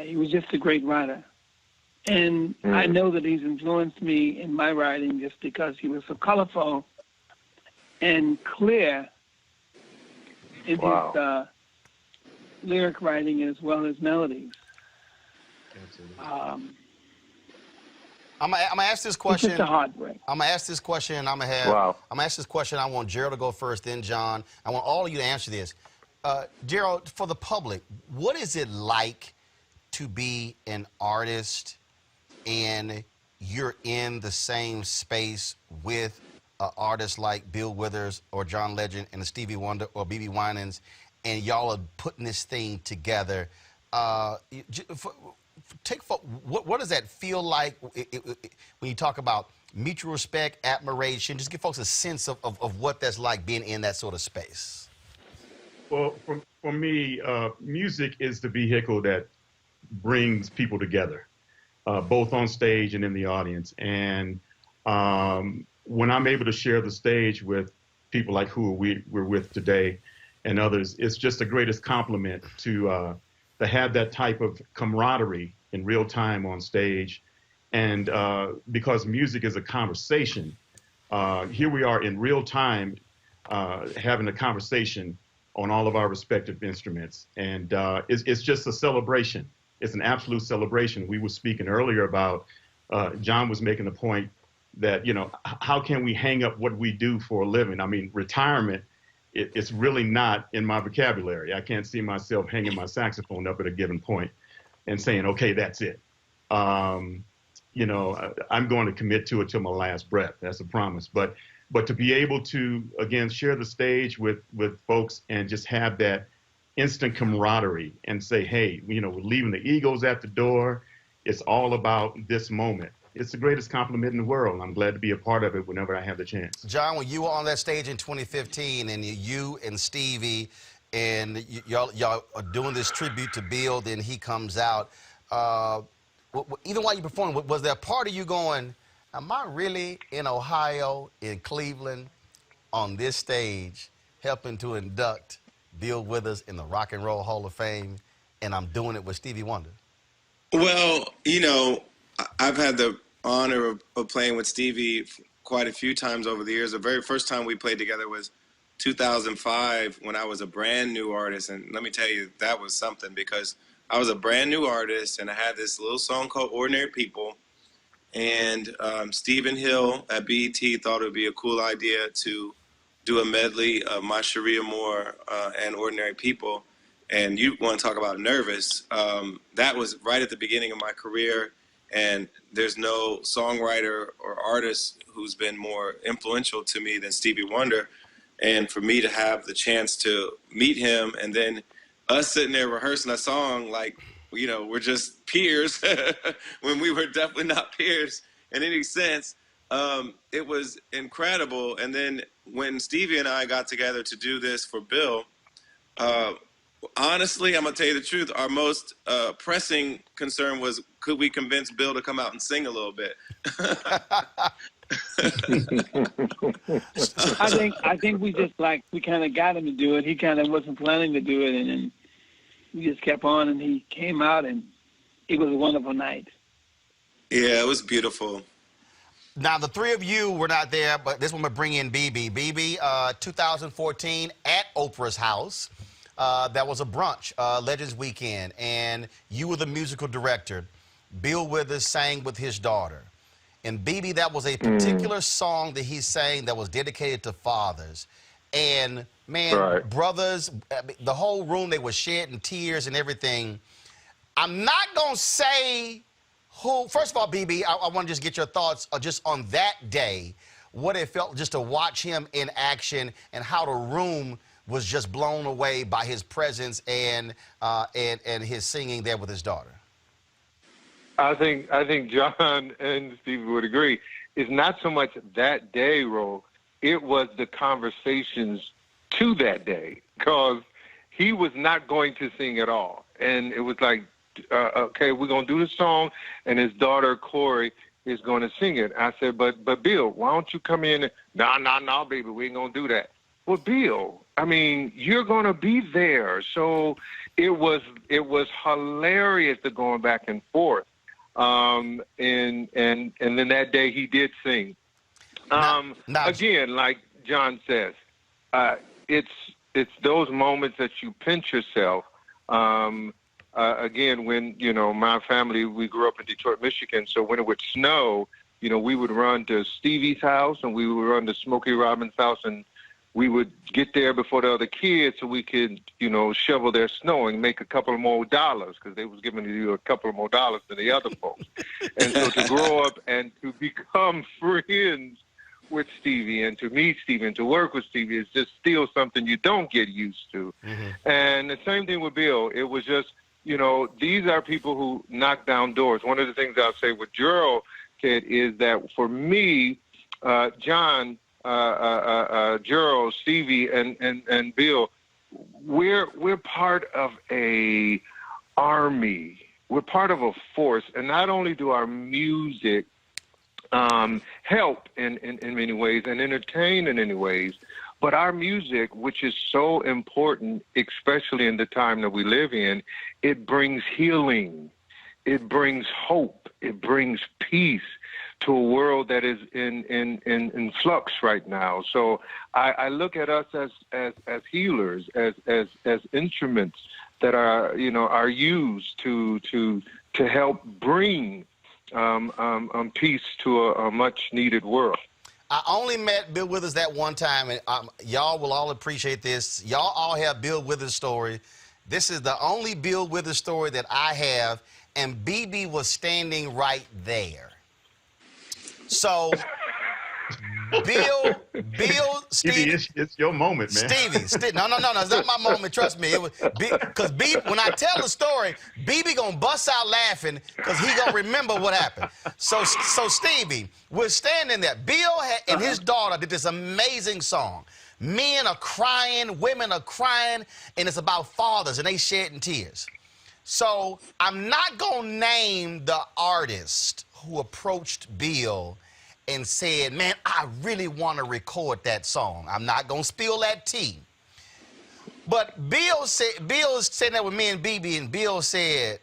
He was just a great writer. And I know that he's influenced me in my writing just because he was so colorful and clear in his lyric writing as well as melodies. I'm gonna ask this question. It's just a heartbreak. I'm gonna ask this question, and I'm gonna ask this question. I want Gerald to go first, then John. I want all of you to answer this. Gerald, for the public, what is it like to be an artist and you're in the same space with an artist like Bill Withers or John Legend and Stevie Wonder or B.B. Winans, and y'all are putting this thing together? What does that feel like when you talk about mutual respect, admiration? Just give folks a sense of what that's like being in that sort of space. Well, for me, music is the vehicle that brings people together, both on stage and in the audience. And when I'm able to share the stage with people like who we're with today and others, it's just the greatest compliment to have that type of camaraderie in real time on stage. And because music is a conversation, here we are in real time having a conversation on all of our respective instruments. And it's just a celebration. It's an absolute celebration. We were speaking earlier about, John was making the point that, you know, how can we hang up what we do for a living? I mean, retirement, it's really not in my vocabulary. I can't see myself hanging my saxophone up at a given point and saying, okay, that's it. You know, I'm going to commit to it till my last breath. That's a promise. But to be able to, again, share the stage with folks and just have that instant camaraderie and say, hey, you know, we're leaving the egos at the door. It's all about this moment. It's the greatest compliment in the world. I'm glad to be a part of it whenever I have the chance. John, when you were on that stage in 2015 and you and Stevie and y'all are doing this tribute to Bill, then he comes out, even while you performed, was there a part of you going, am I really in Ohio, in Cleveland, on this stage, helping to induct Bill Withers in the Rock and Roll Hall of Fame, and I'm doing it with Stevie Wonder? Well, you know, I've had the honor of playing with Stevie quite a few times over the years. The very first time we played together was 2005 when I was a brand new artist. And let me tell you, that was something, because I was a brand new artist and I had this little song called Ordinary People. And Stephen Hill at BET thought it would be a cool idea to do a medley of My Sharia Moore and Ordinary People. And you want to talk about nervous. That was right at the beginning of my career. And there's no songwriter or artist who's been more influential to me than Stevie Wonder. And for me to have the chance to meet him, and then us sitting there rehearsing a song like, you know, we're just peers when we were definitely not peers in any sense. It was incredible. And then when Stevie and I got together to do this for Bill, honestly, I'm going to tell you the truth. Our most pressing concern was, could we convince Bill to come out and sing a little bit? I think we kind of got him to do it. He kind of wasn't planning to do it, and then we just kept on, and he came out, and it was a wonderful night. Yeah, it was beautiful. Now, the three of you were not there, but this one would bring in BB. BB, 2014 at Oprah's house. That was a brunch, Legends Weekend, and you were the musical director. Bill Withers sang with his daughter. And BB, that was a particular song that he sang that was dedicated to fathers. And, man, brothers, the whole room, they were shedding tears and everything. I'm not going to say who. First of all, BB, I want to just get your thoughts just on that day, what it felt just to watch him in action and how the room was just blown away by his presence and his singing there with his daughter. I think John and Stevie would agree. It's not so much that day, Ro. It was the conversations to that day, because he was not going to sing at all. And it was like, okay, we're going to do the song, and his daughter, Corey, is going to sing it. I said, but Bill, why don't you come in? No, baby, we ain't going to do that. Well, Bill, I mean, you're going to be there. So it was hilarious, the going back and forth. And then that day he did sing. Again, like John says, it's those moments that you pinch yourself. Again, when, you know, my family, we grew up in Detroit, Michigan. So when it would snow, you know, we would run to Stevie's house and we would run to Smokey Robin's house, and we would get there before the other kids so we could, you know, shovel their snow and make a couple of more dollars, because they was giving you a couple of more dollars than the other folks. And so to grow up and to become friends with Stevie and to meet Stevie and to work with Stevie is just still something you don't get used to. Mm-hmm. And the same thing with Bill. It was just, you know, these are people who knock down doors. One of the things I'll say with Gerald, kid, is that for me, John, Gerald, Stevie, and Bill, we're part of a army. We're part of a force, and not only do our music help in many ways and entertain in many ways, but our music, which is so important, especially in the time that we live in, it brings healing, it brings hope, it brings peace to a world that is in flux right now. So I look at us as healers, as instruments that are used to help bring peace to a much needed world. I only met Bill Withers that one time, and y'all will all appreciate this. Y'all all have Bill Withers' story. This is the only Bill Withers story that I have, and BB was standing right there. So, Bill, Stevie, it's your moment, man. Stevie, no, it's not my moment. Trust me, it was because when I tell the story, BB gonna bust out laughing because he gonna remember what happened. So Stevie, we're standing there. Bill and his daughter did this amazing song. Men are crying, women are crying, and it's about fathers, and they shedding tears. So I'm not going to name the artist who approached Bill and said, man, I really want to record that song. I'm not going to spill that tea. But Bill's sitting there with me and BB, and Bill said,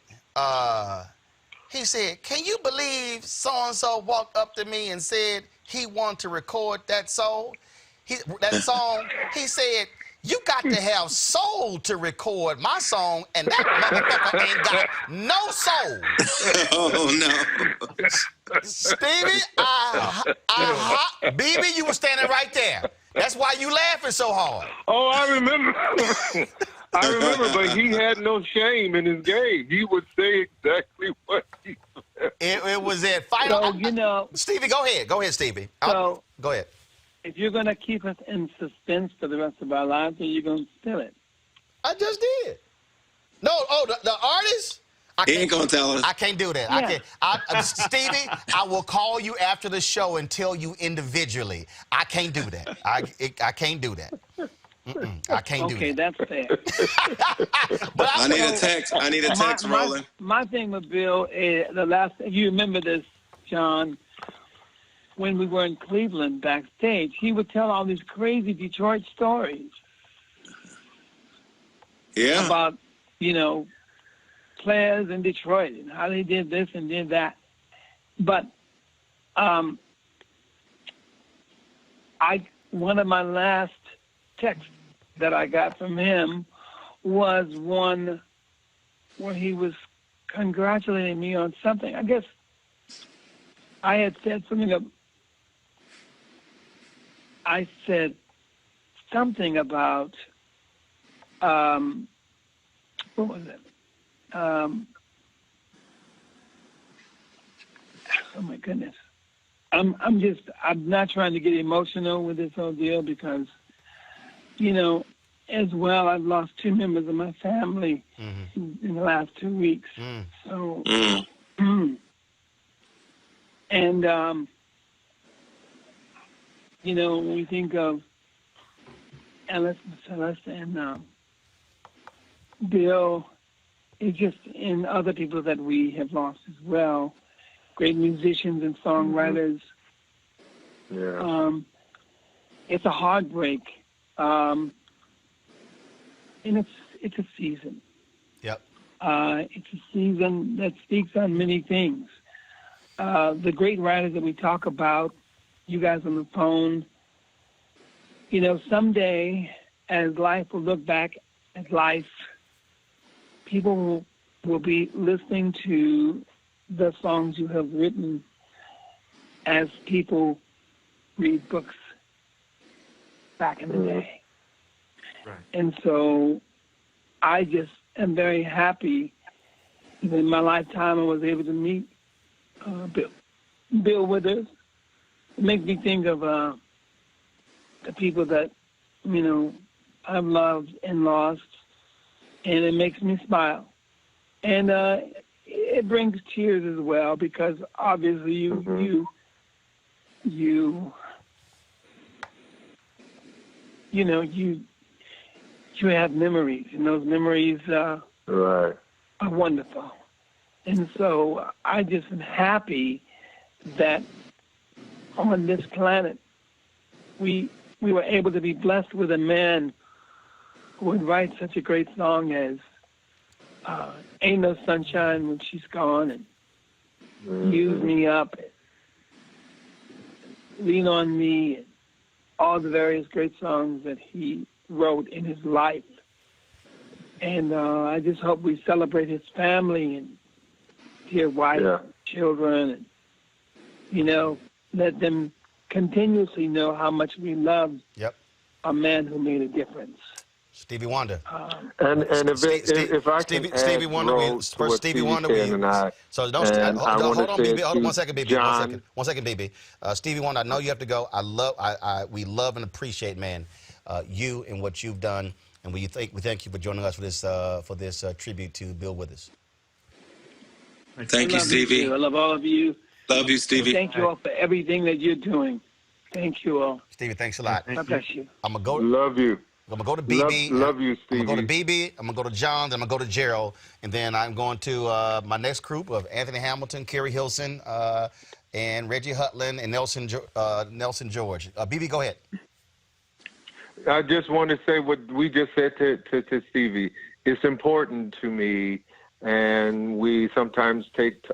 he said, can you believe so-and-so walked up to me and said he wanted to record that song? He said, you got to have soul to record my song, and that motherfucker ain't got no soul. Oh, no. Stevie, BB, you were standing right there. That's why you laughing so hard. Oh, I remember. I remember, but he had no shame in his game. He would say exactly what he said. It was it. Final. So, you know. Stevie, go ahead. Go ahead, Stevie. So, go ahead. if you're going to keep us in suspense for the rest of our lives, then you're going to spill it. I just did. No, the artist? He ain't going to tell us. I can't do that. Yeah. I can't. Stevie, I will call you after the show and tell you individually. I can't do that. I can't do that. I can't do that. Okay, that's fair. But I need a text. I need a text, Roland. My thing with Bill is you remember this, John, when we were in Cleveland backstage, he would tell all these crazy Detroit stories. Yeah. About, players in Detroit and how they did this and did that. But one of my last texts that I got from him was one where he was congratulating me on something. I guess I had said something I said something about what was it? Oh my goodness. I'm not trying to get emotional with this whole deal because, as well, I've lost 2 members of my family in the last 2 weeks. So, and, when we think of Ellis and Celeste and Bill, it's just in other people that we have lost as well, great musicians and songwriters. Yeah. It's a heartbreak, and it's a season. Yep. It's a season that speaks on many things. The great writers that we talk about, you guys on the phone, someday as life will look back at life, people will be listening to the songs you have written as people read books back in the day. Right. And so I just am very happy that in my lifetime I was able to meet Bill Withers. It makes me think of the people that, I've loved and lost, and it makes me smile. And it brings tears as well because obviously you have memories, and those memories are wonderful. And so I just am happy that on this planet we were able to be blessed with a man who would write such a great song as Ain't No Sunshine When She's Gone, and Use Me Up, and Lean On Me, and all the various great songs that he wrote in his life. And I just hope we celebrate his family and dear wife and children, and, let them continuously know how much we love a man who made a difference. Stevie Wonder. And if I can Stevie Wonder. First, Stevie Wonder. So don't hold on, BB. Hold on 1 second, BB. John, 1 second, BB. Stevie Wonder. I know you have to go. We love and appreciate, man, you and what you've done, and we thank you for joining us for this tribute to Bill Withers. Thank you, Stevie. I love all of you. Love you, Stevie. Thank you all for everything that you're doing. Thank you all. Stevie, thanks a lot. God bless you. I'm gonna go. Love you. I'm gonna go to BB. Love you, I'm gonna go to Stevie. BB. I'm gonna go to John. Then I'm gonna go to Gerald, and then I'm going to my next group of Anthony Hamilton, Kerry Hilson, and Reggie Hutland, and Nelson George. BB, go ahead. I just want to say what we just said to Stevie. It's important to me, and we sometimes take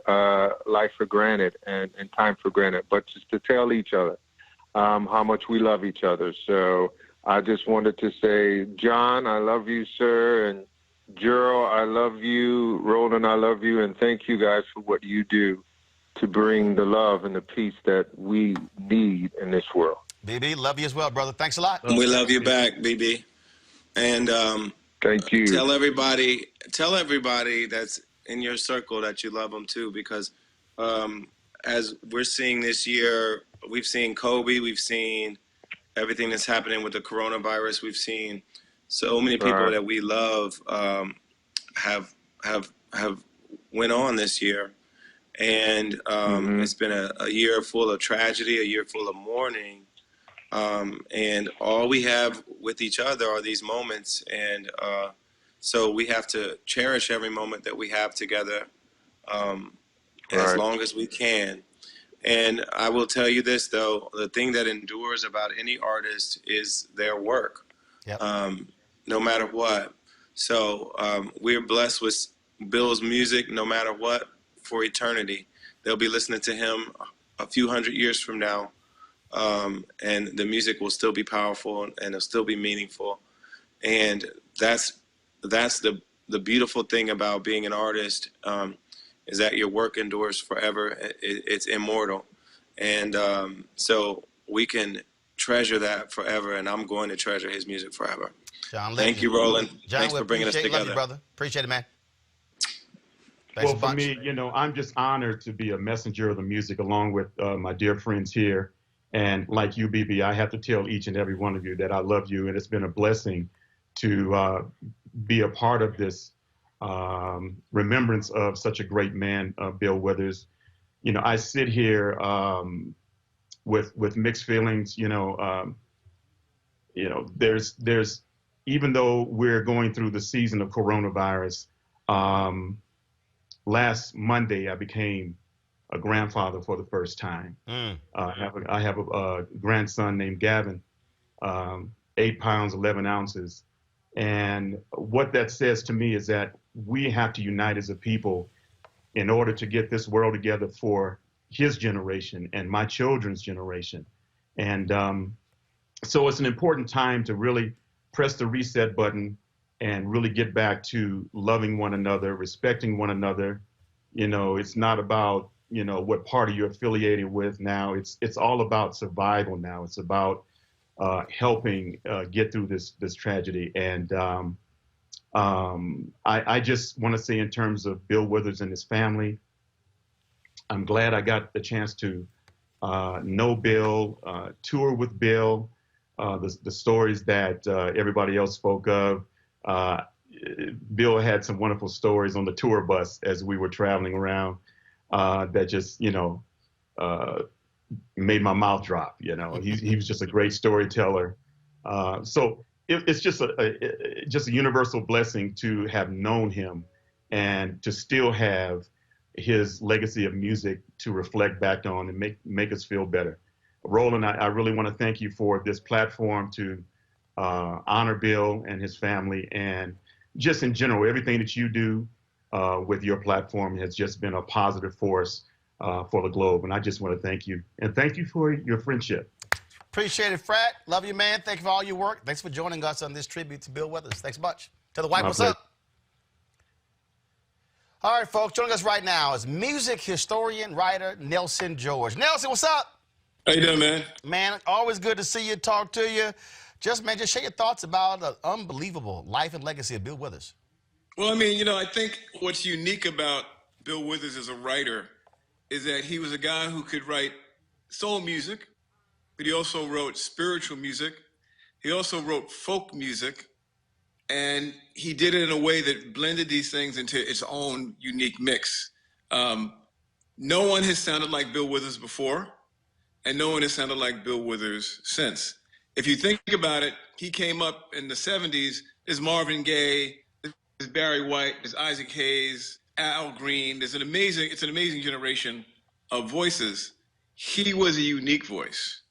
life for granted and time for granted, but just to tell each other how much we love each other. So I just wanted to say, John, I love you, sir, and Gerald, I love you, Roland, I love you, and thank you guys for what you do to bring the love and the peace that we need in this world. BB, love you as well, brother. Thanks a lot. We love you back, BB. And Thank you. tell everybody that's in your circle that you love them too, because as we're seeing this year, we've seen Kobe, we've seen everything that's happening with the coronavirus, we've seen so many people that we love have went on this year, and it's been a year full of tragedy, a year full of mourning. And all we have with each other are these moments, and so we have to cherish every moment that we have together as long as we can. And I will tell you this, though, the thing that endures about any artist is their work, no matter what. So we're blessed with Bill's music, no matter what, for eternity. They'll be listening to him a few hundred years from now. And the music will still be powerful and it'll still be meaningful. And that's the beautiful thing about being an artist, is that your work endures forever. It's immortal. And so we can treasure that forever, and I'm going to treasure his music forever. John, thank you, Roland. John, thanks for bringing us together. Love you, brother. Appreciate it, man. Well, for me, I'm just honored to be a messenger of the music along with my dear friends here. And like you, BB, I have to tell each and every one of you that I love you, and it's been a blessing to be a part of this remembrance of such a great man, Bill Withers. I sit here with mixed feelings. There's even though we're going through the season of coronavirus, last Monday I became a grandfather for the first time. I have a grandson named Gavin, 8 pounds, 11 ounces. And what that says to me is that we have to unite as a people in order to get this world together for his generation and my children's generation. And so it's an important time to really press the reset button and really get back to loving one another, respecting one another. It's not about what party you're affiliated with now. It's all about survival now. It's about helping get through this tragedy. And I just want to say, in terms of Bill Withers and his family, I'm glad I got the chance to know Bill, tour with Bill, the stories that everybody else spoke of. Bill had some wonderful stories on the tour bus as we were traveling around. That just, made my mouth drop. He was just a great storyteller. So it's just a universal blessing to have known him and to still have his legacy of music to reflect back on and make us feel better. Roland, I really want to thank you for this platform to honor Bill and his family, and just in general, everything that you do with your platform has just been a positive force for the globe. And I just want to thank you. And thank you for your friendship. Appreciate it, Frat. Love you, man. Thank you for all your work. Thanks for joining us on this tribute to Bill Withers. Thanks much. Tell the wife what's up. All right, folks, joining us right now is music historian, writer Nelson George. Nelson, what's up? How you doing, man? Man, always good to see you, talk to you. Just share your thoughts about the unbelievable life and legacy of Bill Withers. Well, I think what's unique about Bill Withers as a writer is that he was a guy who could write soul music, but he also wrote spiritual music. He also wrote folk music, and he did it in a way that blended these things into its own unique mix. No one has sounded like Bill Withers before, and no one has sounded like Bill Withers since. If you think about it, he came up in the 70s. There's Marvin Gaye, there's Barry White, there's Isaac Hayes, Al Green. It's an amazing generation of voices. He was a unique voice.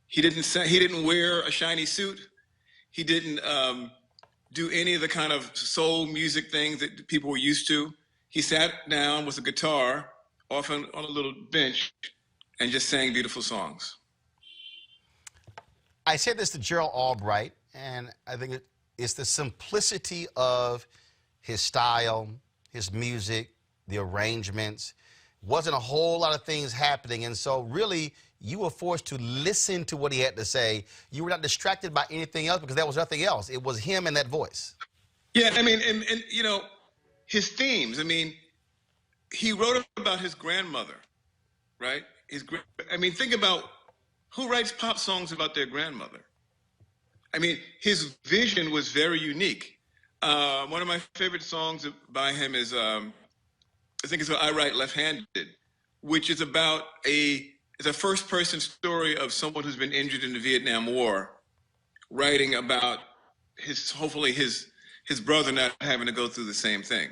He didn't wear a shiny suit. He didn't do any of the kind of soul music things that people were used to. He sat down with a guitar, often on a little bench, and just sang beautiful songs. I said this to Gerald Albright, and I think it's the simplicity of his style, his music, the arrangements. Wasn't a whole lot of things happening, and so really you were forced to listen to what he had to say. You were not distracted by anything else because there was nothing else. It was him and that voice. Yeah, I mean, and you know, his themes. I mean, he wrote about his grandmother, right? I mean, think about who writes pop songs about their grandmother. I mean, his vision was very unique. One of my favorite songs by him is, I think it's I Write Left-Handed, which is about it's a first-person story of someone who's been injured in the Vietnam War, writing about hopefully his brother not having to go through the same thing.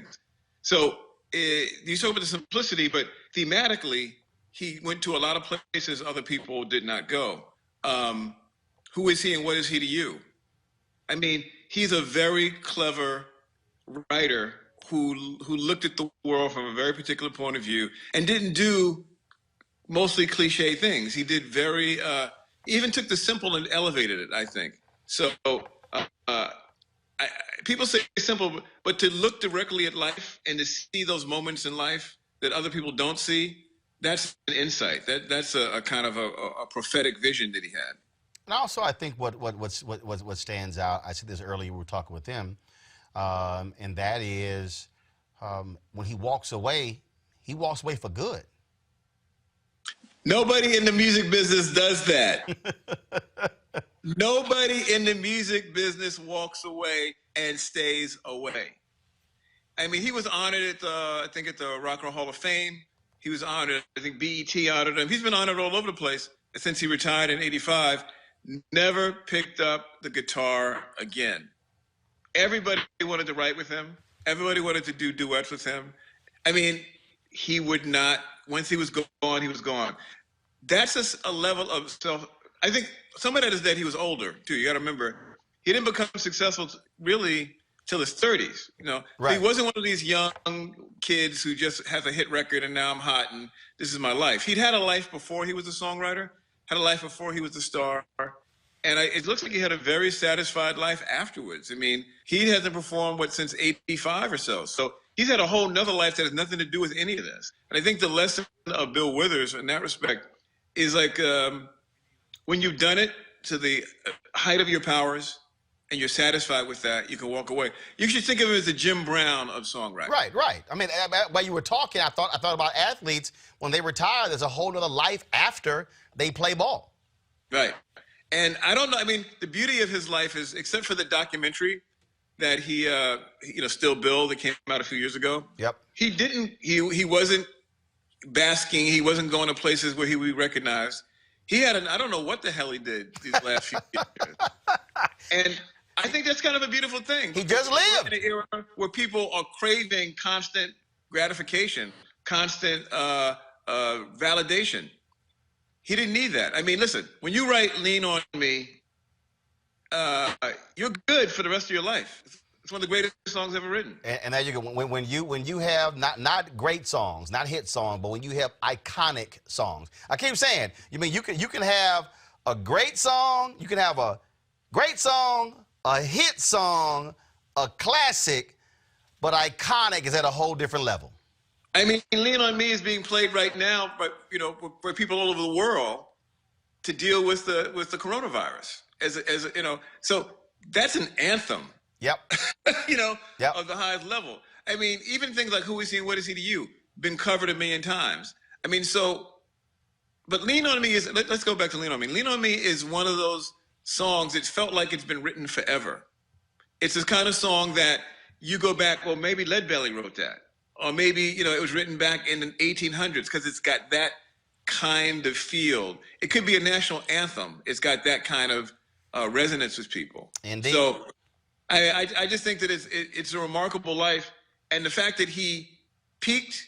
So you talk about the simplicity, but thematically, he went to a lot of places other people did not go. Who is he and what is he to you? I mean, he's a very clever writer who looked at the world from a very particular point of view and didn't do mostly cliche things. He did even took the simple and elevated it, I think. So people say simple, but to look directly at life and to see those moments in life that other people don't see, that's an insight. That's a kind of a prophetic vision that he had. And also, I think what stands out, I said this earlier, we were talking with him, and that is when he walks away for good. Nobody in the music business does that. Nobody in the music business walks away and stays away. I mean, he was honored at the Rock and Roll Hall of Fame. He was honored. I think BET honored him. He's been honored all over the place since he retired in '85. Never picked up the guitar again. Everybody wanted to write with him. Everybody wanted to do duets with him. I mean, he would not. Once he was gone, he was gone. That's just a level of self. I think some of that is that he was older too. You got to remember, he didn't become successful really till his 30s. You know, right. So he wasn't one of these young kids who just has a hit record and now I'm hot and this is my life. He'd had a life before he was a songwriter, had a life before he was a star, and it looks like he had a very satisfied life afterwards. I mean, he hasn't performed since '85 or so. So he's had a whole nother life that has nothing to do with any of this. And I think the lesson of Bill Withers in that respect is like when you've done it to the height of your powers and you're satisfied with that, you can walk away. You should think of him as the Jim Brown of songwriting. Right. I mean, while you were talking, I thought about athletes when they retire. There's a whole other life after they play ball. Right. And I don't know. I mean, the beauty of his life is, except for the documentary that he Still Bill, that came out a few years ago. Yep. He wasn't basking. He wasn't going to places where he would be recognized. He had I don't know what the hell he did these last few years. And I think that's kind of a beautiful thing. He just lived in an era where people are craving constant gratification, constant validation. He didn't need that. I mean, listen, when you write "Lean on Me," you're good for the rest of your life. It's one of the greatest songs ever written. And there you go. When you have not great songs, not hit songs, but when you have iconic songs. I keep saying, you can have a great song, you can have a great song, a hit song, a classic, but iconic is at a whole different level. I mean, "Lean on Me" is being played right now, but by people all over the world to deal with the coronavirus. So that's an anthem. Yep. Yep. Of the highest level. I mean, even things like "Who is he and what is he to you?" been covered a million times. I mean, but "Lean on Me" is. Let's go back to "Lean on Me." "Lean on Me" is one of those songs. It felt like it's been written forever. It's this kind of song that you go back. Well, maybe Leadbelly wrote that. Or maybe, it was written back in the 1800s because it's got that kind of feel. It could be a national anthem. It's got that kind of resonance with people. Indeed. So I just think that it's a remarkable life, and the fact that he peaked,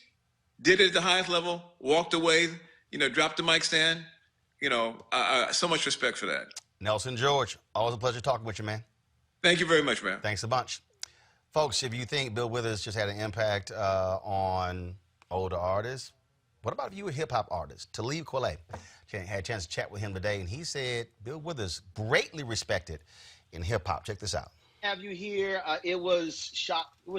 did it at the highest level, walked away, dropped the mic stand, so much respect for that. Nelson George, always a pleasure talking with you, man. Thank you very much, man. Thanks a bunch. Folks, if you think Bill Withers just had an impact on older artists, what about if you were a hip-hop artist? Talib Kweli had a chance to chat with him today, and he said Bill Withers greatly respected in hip-hop. Check this out. Have you here? It was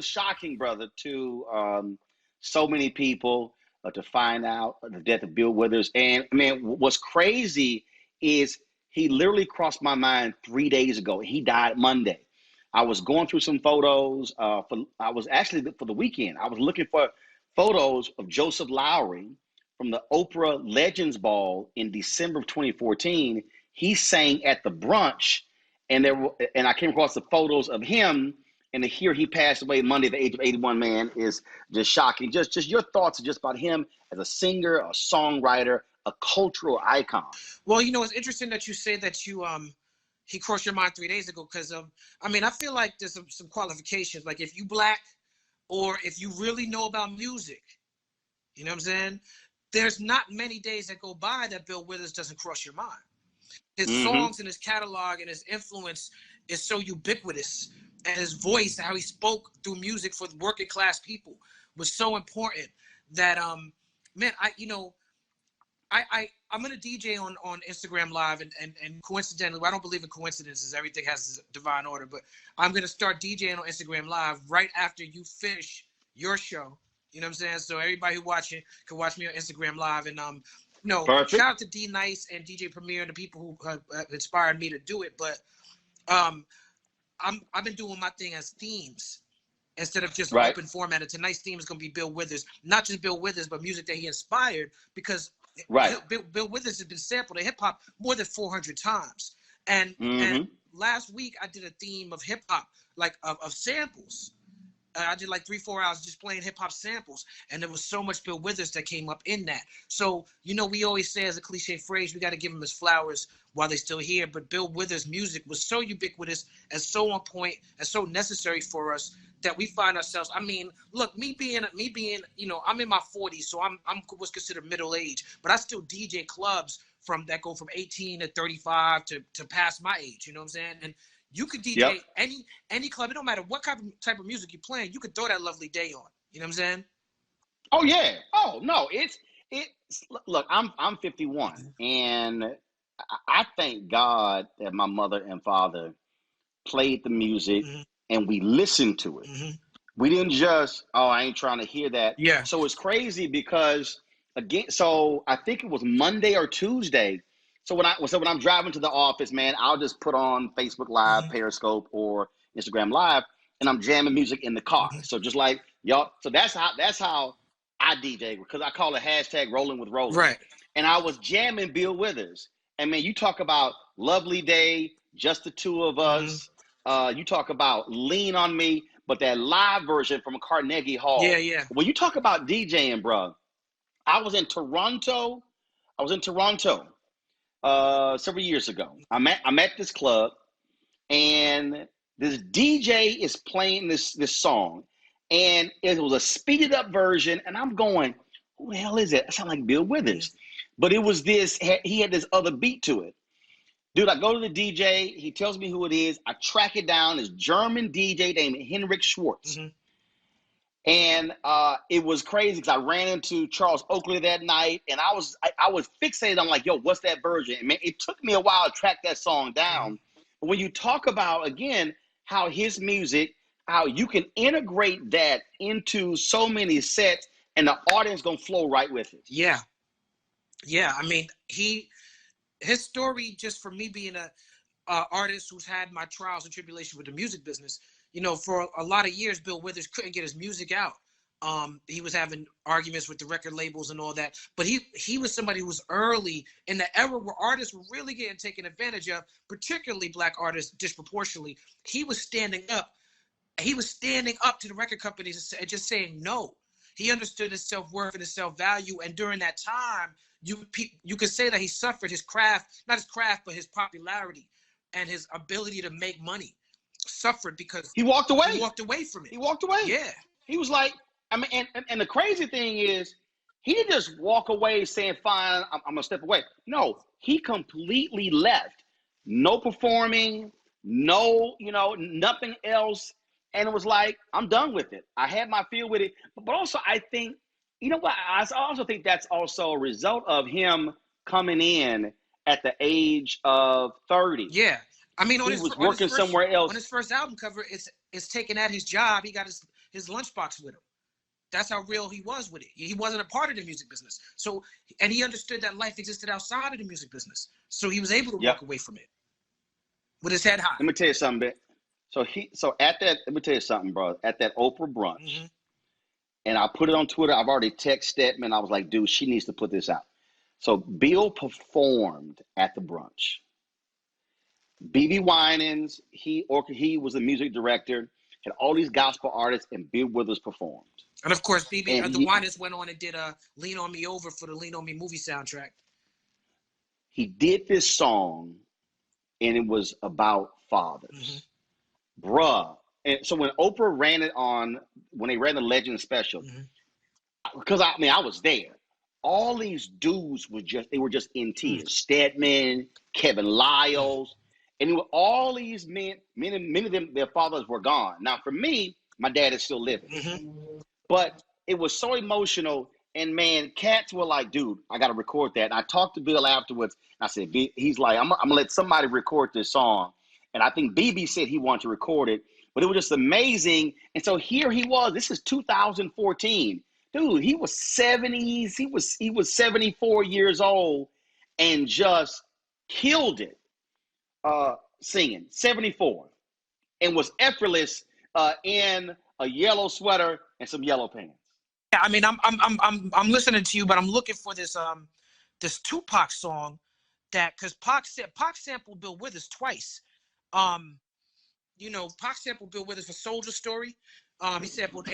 shocking, brother, to so many people to find out the death of Bill Withers. And man, what's crazy is he literally crossed my mind 3 days ago. He died Monday. I was going through some photos. I was actually for the weekend. I was looking for photos of Joseph Lowry from the Oprah Legends Ball in December of 2014. He sang at the brunch, and I came across the photos of him. And to hear he passed away Monday at the age of 81, man, is just shocking. Just your thoughts just about him as a singer, a songwriter, a cultural icon. Well, it's interesting that you say that he crossed your mind 3 days ago, because I feel like there's some qualifications. Like if you Black, or if you really know about music, you know what I'm saying? There's not many days that go by that Bill Withers doesn't cross your mind. His songs and his catalog and his influence is so ubiquitous, and his voice, how he spoke through music for working class people, was so important that man, I'm gonna DJ on Instagram Live, and coincidentally, I don't believe in coincidences. Everything has divine order, but I'm gonna start DJing on Instagram Live right after you finish your show. You know what I'm saying? So everybody who watching can watch me on Instagram Live, and shout out to D Nice and DJ Premier and the people who have inspired me to do it. But I've been doing my thing as themes instead of just open format. And tonight's theme is gonna be Bill Withers, not just Bill Withers, but music that he inspired, because Bill Withers has been sampled in hip hop more than 400 times. And last week I did a theme of hip hop, like of samples. I did like 3-4 hours just playing hip hop samples, and there was so much Bill Withers that came up in that. So we always say as a cliche phrase, we got to give him his flowers while they're still here. But Bill Withers' music was so ubiquitous and so on point and so necessary for us that we find ourselves. I mean, look, me being, I'm in my 40s, so I'm what's considered middle age, but I still DJ clubs that go from 18 to 35 to past my age. You know what I'm saying? And you could DJ any club. It don't matter what type of music you're playing. You could throw that Lovely Day on. You know what I'm saying? Oh yeah. Oh no. It's look. I'm 51, and I thank God that my mother and father played the music and we listened to it. We didn't just I ain't trying to hear that. Yeah. So it's crazy because again. So I think it was Monday or Tuesday. So when I'm driving to the office, man, I'll just put on Facebook Live, Periscope, or Instagram Live, and I'm jamming music in the car. So just like y'all, so that's how I DJ, because I call it hashtag Rolling with Roland. Right. And I was jamming Bill Withers, and man, you talk about Lovely Day, Just the Two of Us. You talk about Lean on Me, but that live version from Carnegie Hall. Yeah. When you talk about DJing, bro, I was in Toronto. Several years ago. I'm at this club, and this DJ is playing this song, and it was a speeded up version, and I'm going, who the hell is that? It sounds like Bill Withers. But it was he had this other beat to it. Dude, I go to the DJ, he tells me who it is, I track it down, this German DJ named Henrik Schwartz. And it was crazy because I ran into Charles Oakley that night, and I was fixated on like, yo, what's that version? And man, it took me a while to track that song down. But when you talk about, again, how his music, how you can integrate that into so many sets, and the audience gonna flow right with it. Yeah. I mean, his story, just for me being a artist who's had my trials and tribulations with the music business. For a lot of years, Bill Withers couldn't get his music out. He was having arguments with the record labels and all that. But he was somebody who was early in the era where artists were really getting taken advantage of, particularly Black artists disproportionately. He was standing up. He was standing up to the record companies and just saying no. He understood his self-worth and his self-value. And during that time, you could say that he suffered his craft, not his craft, but his popularity. and his ability to make money suffered because he walked away. He walked away from it. He walked away. Yeah. He was like, I mean, and the crazy thing is, he didn't just walk away saying, fine, I'm going to step away. No, he completely left. No performing, no, nothing else. And it was like, I'm done with it. I had my feel with it. But also, I think, you know what? I also think that's also a result of him coming in at the age of 30. Yeah. I mean, he was working somewhere else. On his first album cover, it's taken at his job. He got his lunchbox with him. That's how real he was with it. He wasn't a part of the music business. So, and he understood that life existed outside of the music business. So he was able to walk away from it with his head high. Let me tell you something, man. So at that, let me tell you something, bro. At that Oprah brunch, and I put it on Twitter. I've already texted Stedman. I was like, dude, she needs to put this out. So Bill performed at the brunch. BB Winans, he was the music director, had all these gospel artists, and Bill Withers performed. And of course, the Winans went on and did "Lean on Me Over" for the Lean on Me movie soundtrack. He did this song, and it was about fathers, bruh. And so when Oprah ran it when they ran the Legend special, because I was there. All these dudes were just in tears. Stedman, Kevin Lyles, and it was all these men. Many of them, their fathers were gone. Now, for me, my dad is still living. But it was so emotional, and man, cats were like, dude, I got to record that. And I talked to Bill afterwards. And I said, he's like, I'm going to let somebody record this song. And I think BB said he wanted to record it, but it was just amazing. And so here he was. This is 2014. Dude, he was 70s. He was 74 years old and just killed it singing, 74, and was effortless in a yellow sweater and some yellow pants. Yeah, I mean, I'm listening to you, but I'm looking for this this Tupac song because Pac sampled Bill Withers twice. Pac sampled Bill Withers for Soldier Story. He sampled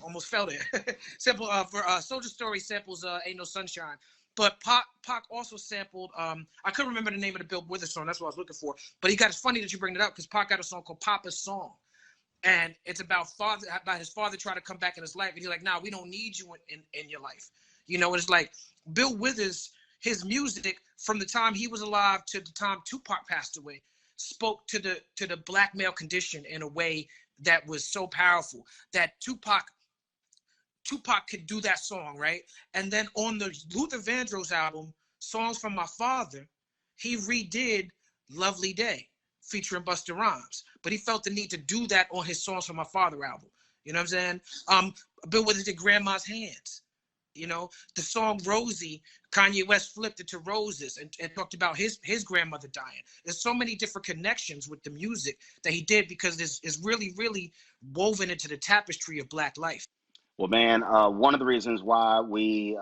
almost fell there. Sample for Soldier Story samples Ain't No Sunshine. But Pac also sampled I couldn't remember the name of the Bill Withers song. That's what I was looking for. But it's funny that you bring it up because Pac got a song called Papa's Song. And it's about his father trying to come back in his life. And he's like, nah, we don't need you in your life. It's like Bill Withers, his music from the time he was alive to the time Tupac passed away, spoke to the black male condition in a way that was so powerful that Tupac could do that song, right? And then on the Luther Vandross album, Songs from My Father, he redid Lovely Day featuring Busta Rhymes. But he felt the need to do that on his Songs from My Father album. You know what I'm saying? Bill Withers did Grandma's Hands. The song Rosie, Kanye West flipped it to Roses and talked about his grandmother dying. There's so many different connections with the music that he did because it's really, really woven into the tapestry of Black life. Well, man, one of the reasons why we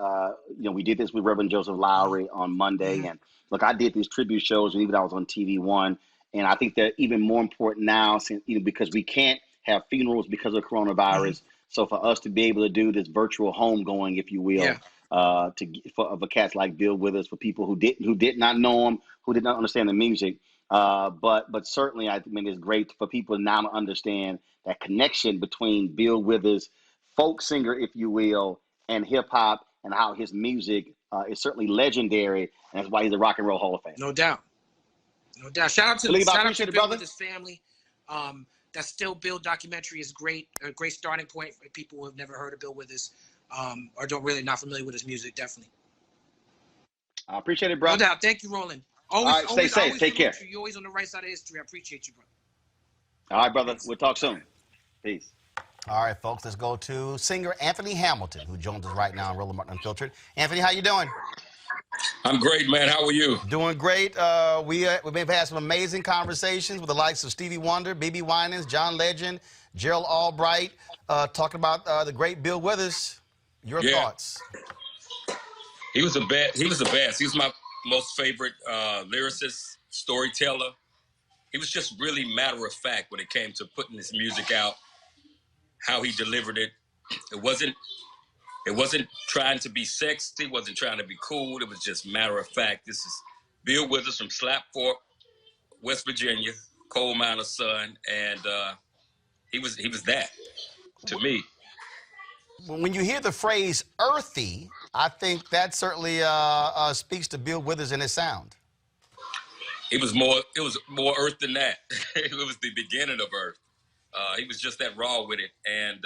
did this with Reverend Joseph Lowry on Monday. And look, I did these tribute shows even I was on TV One. And I think they're even more important now since, because we can't have funerals because of coronavirus. So for us to be able to do this virtual homegoing, if you will, for cats like Bill Withers, for people who did not know him, who did not understand the music. But certainly, I mean, it's great for people now to understand that connection between Bill Withers, folk singer, if you will, and hip hop, and how his music is certainly legendary, and that's why he's a Rock and Roll Hall of Fame. No doubt. No doubt. Shout out to Bill with his family. That Still Bill documentary is great. A great starting point for people who have never heard of Bill Withers or not familiar with his music. Definitely. I appreciate it, bro. No doubt. Thank you, Roland. All right, stay safe. Take care. You're always on the right side of history. I appreciate you, bro. All right, brother. We'll talk soon. Peace. All right, folks. Let's go to singer Anthony Hamilton, who joins us right now on Roland Martin Unfiltered. Anthony, how you doing? I'm great, man. How are you? Doing great. We've had some amazing conversations with the likes of Stevie Wonder, BB Winans, John Legend, Gerald Albright, talking about the great Bill Withers. Your thoughts? He was the best. He was my most favorite lyricist, storyteller. He was just really matter of fact when it came to putting his music out, how he delivered it. It wasn't trying to be sexy. It wasn't trying to be cool. It was just matter of fact. This is Bill Withers from Slap Fork, West Virginia, coal miner son, and he was that to me. When you hear the phrase earthy, I think that certainly speaks to Bill Withers and his sound. It was more earth than that. It was the beginning of earth. He was just that raw with it. And,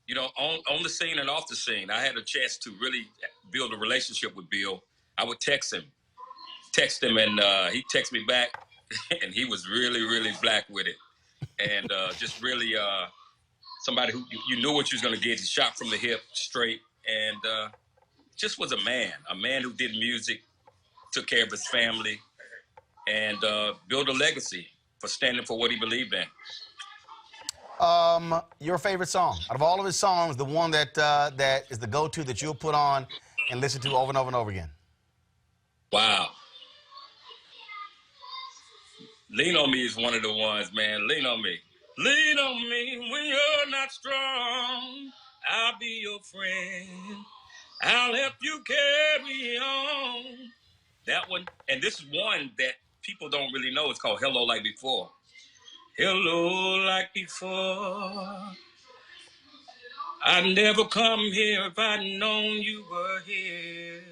you know, on the scene and off the scene, I had a chance to really build a relationship with Bill. I would text him, and he'd text me back, and he was really, really black with it. And just really somebody who you knew what you was going to get. He shot from the hip straight, and just was a man who did music, took care of his family, and built a legacy for standing for what he believed in. Your favorite song out of all of his songs, the one that is the go-to that you'll put on and listen to over and over and over again? Wow. Lean on Me is one of the ones, man. Lean on me. Lean on me when you're not strong. I'll be your friend. I'll help you carry on. That one, and this is one that people don't really know. It's called Hello Like Before. Hello like before. I'd never come here if I'd known you were here.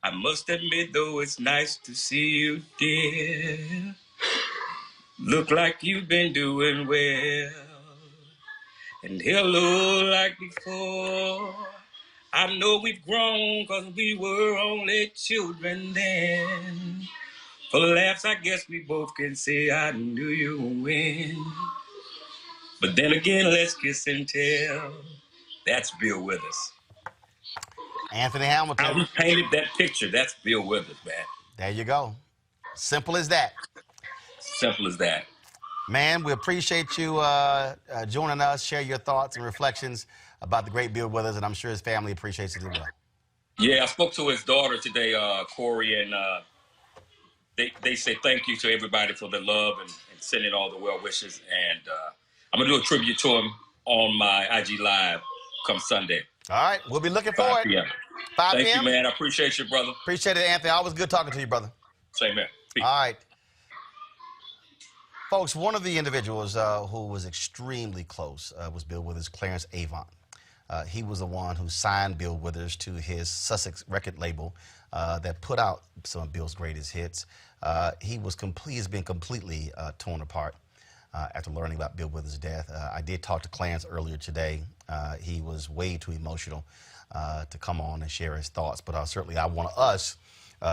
I must admit, though, it's nice to see you, dear. Look like you've been doing well. And hello like before. I know we've grown 'cause we were only children then. For laughs, I guess we both can say I knew you when. But then again, let's kiss and tell. That's Bill Withers. Anthony Hamilton. How he painted that picture, that's Bill Withers, man. There you go. Simple as that. Simple as that. Man, we appreciate you joining us, share your thoughts and reflections about the great Bill Withers, and I'm sure his family appreciates it as well. Yeah, I spoke to his daughter today, Corey, and they say thank you to everybody for the love and sending all the well wishes. And I'm going to do a tribute to him on my IG Live come Sunday. All right, we'll be looking for 5 it. p.m. 5 Thank p.m. you, man. I appreciate you, brother. Appreciate it, Anthony. Always good talking to you, brother. Same here. Peace. All right. Folks, one of the individuals who was extremely close was Bill Withers, Clarence Avant. He was the one who signed Bill Withers to his Sussex record label that put out some of Bill's greatest hits. He's been completely torn apart after learning about Bill Withers' death. I did talk to Clarence earlier today. He was way too emotional to come on and share his thoughts, but certainly I want us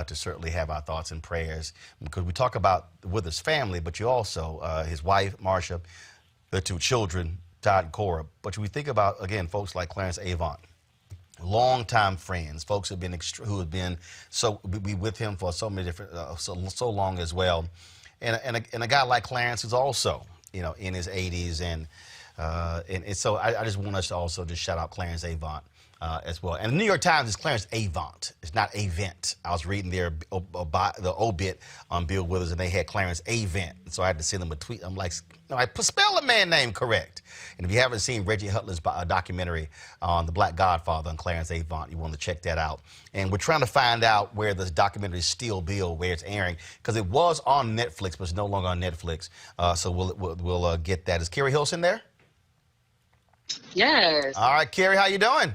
to certainly have our thoughts and prayers, because we talk about the Withers family, but you also, his wife, Marcia, the two children, Todd and Cora. But we think about, again, folks like Clarence Avant, longtime friends, folks who have been with him for so many different, so long as well, and a guy like Clarence who's also, you know, in his 80s, and so I just want us to also just shout out Clarence Avant. As well. And the New York Times is Clarence Avant. It's not Avant. I was reading the obit on Bill Withers, and they had Clarence Avant. And so I had to send them a tweet. I'm like, no, I spell the man name correct. And if you haven't seen Reggie Hutler's documentary on the Black Godfather on Clarence Avant, you want to check that out. And we're trying to find out where this documentary is still, Bill, where it's airing, because it was on Netflix, but it's no longer on Netflix. So we'll get that. Is Carrie Hilson there? Yes. All right, Carrie, how you doing?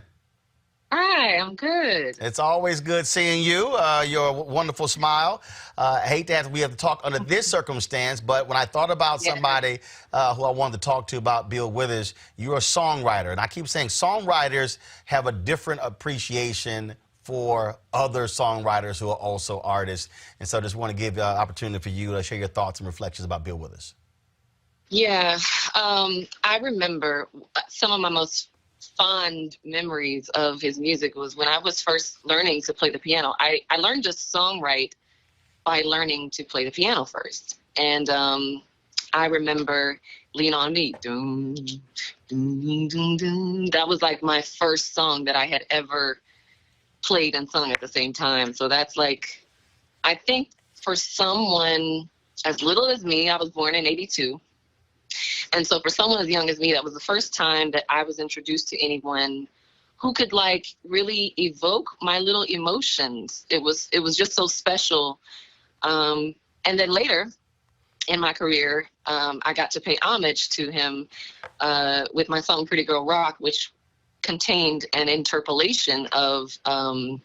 Hi, I'm good. It's always good seeing you, your wonderful smile. I hate that we have to talk under this circumstance, but when I thought about somebody who I wanted to talk to about Bill Withers, you're a songwriter. And I keep saying songwriters have a different appreciation for other songwriters who are also artists. And so I just want to give an opportunity for you to share your thoughts and reflections about Bill Withers. Yeah, I remember some of my most fond memories of his music was when I was first learning to play the piano. I learned to songwrite by learning to play the piano first. And I remember Lean on Me. Doom, doom, doom, doom. That was like my first song that I had ever played and sung at the same time. So that's like, I think for someone as little as me, I was born in 82. And so for someone as young as me, that was the first time that I was introduced to anyone who could like really evoke my little emotions. It was just so special. And then later in my career, I got to pay homage to him with my song Pretty Girl Rock, which contained an interpolation of, I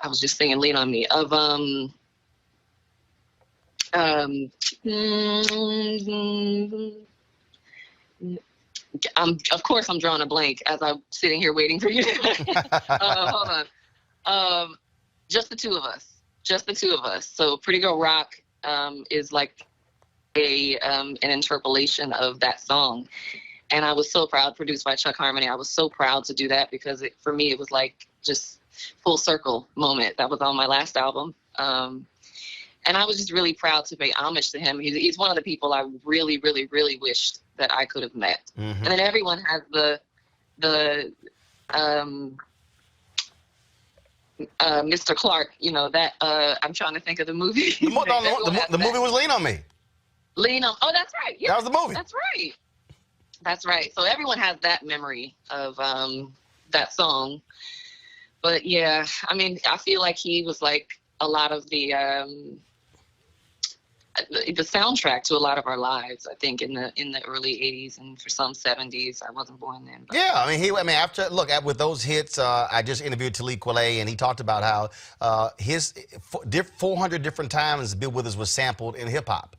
was just singing Lean on Me, of, of course I'm drawing a blank as I'm sitting here waiting for you. Hold on. Just the two of us. Just the two of us. So Pretty Girl Rock is like an interpolation of that song. And I was so proud, produced by Chuck Harmony. I was so proud to do that because for me, it was like just full circle moment. That was on my last album. And I was just really proud to pay homage to him. He's one of the people I really, really, really wished that I could have met. And then everyone has the Mr. Clark, you know, that I'm trying to think of the movie. The movie was Lean on Me. Lean on. Oh, that's right. Yeah, that was the movie. That's right. That's right. So everyone has that memory of that song. But yeah, I mean, I feel like he was like a lot of the soundtrack to a lot of our lives. I think in the early '80s and for some '70s. I wasn't born then. But. Yeah, I mean, after with those hits, I just interviewed Talib Kweli, and he talked about how his 400 different times Bill Withers was sampled in hip hop.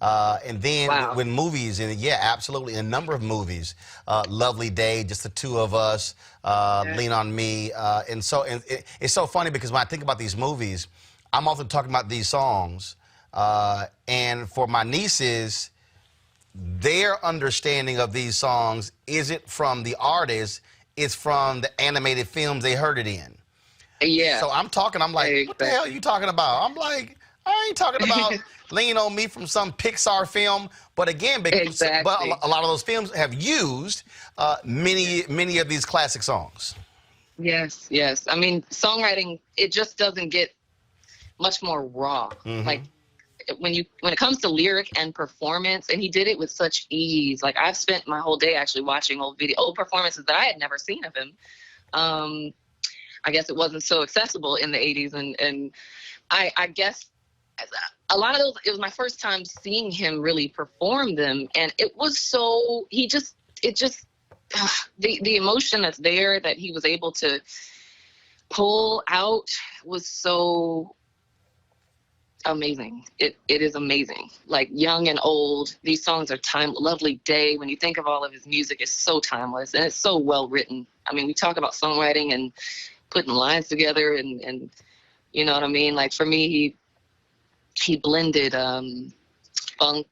And then when movies, and yeah, absolutely, a number of movies, Lovely Day, Just the Two of Us, Lean on Me, and it's so funny because when I think about these movies, I'm often talking about these songs, and for my nieces, their understanding of these songs isn't from the artist, it's from the animated films they heard it in. Yeah. So I'm like, what the hell are you talking about? I'm like, I ain't talking about Lean on Me from some Pixar film, but again, but a lot of those films have used many of these classic songs. Yes, yes. I mean, songwriting, it just doesn't get much more raw. Like when it comes to lyric and performance, and he did it with such ease. Like I've spent my whole day actually watching old performances that I had never seen of him. I guess it wasn't so accessible in the 80s, and I guess a lot of those, it was my first time seeing him really perform them, and it was so, the emotion that's there that he was able to pull out was so amazing. It is amazing. Like young and old, these songs are Lovely Day, when you think of all of his music, it's so timeless and it's so well written. I mean, we talk about songwriting and putting lines together and you know what I mean? Like for me, he blended funk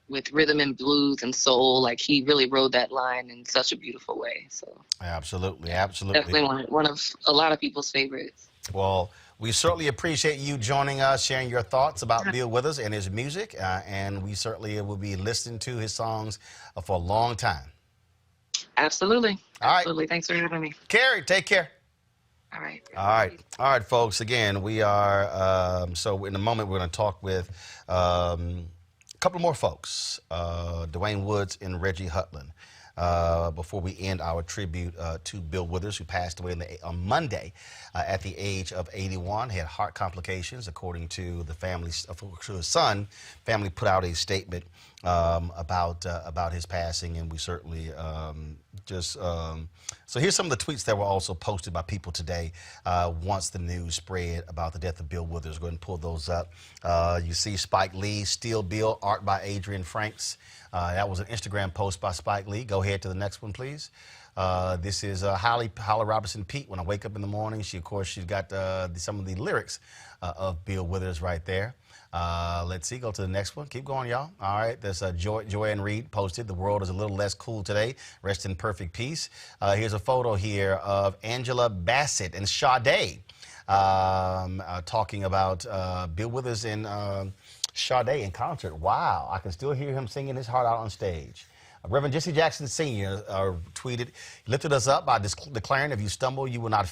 with rhythm and blues and soul. Like he really rode that line in such a beautiful way. So absolutely. Definitely one of a lot of people's favorites. Well, we certainly appreciate you joining us, sharing your thoughts about Bill Withers and his music, and we certainly will be listening to his songs for a long time. Absolutely. All right. Absolutely. Thanks for having me. Carrie, take care. All right. All right, folks. Again, we are, so in a moment we're going to talk with a couple more folks, Dwayne Woods and Reggie Hutland, before we end our tribute to Bill Withers, who passed away on Monday at the age of 81. He had heart complications, according to the family, to his son. Family put out a statement about his passing, and we certainly so here's some of the tweets that were also posted by people today once the news spread about the death of Bill Withers. Go ahead and pull those up. You see Spike Lee, Still Bill, art by Adrian Franks. That was an Instagram post by Spike Lee. Go ahead to the next one, please. This is Holly Robinson Pete. When I wake up in the morning, she's got some of the lyrics of Bill Withers right there. Let's see, go to the next one. Keep going, y'all. All right, there's Joanne Reed posted, "The world is a little less cool today. Rest in perfect peace." Here's a photo here of Angela Bassett and Sade talking about Bill Withers and Sade in concert. Wow, I can still hear him singing his heart out on stage. Reverend Jesse Jackson Sr. Tweeted, "Lifted us up by declaring, if you stumble, you will not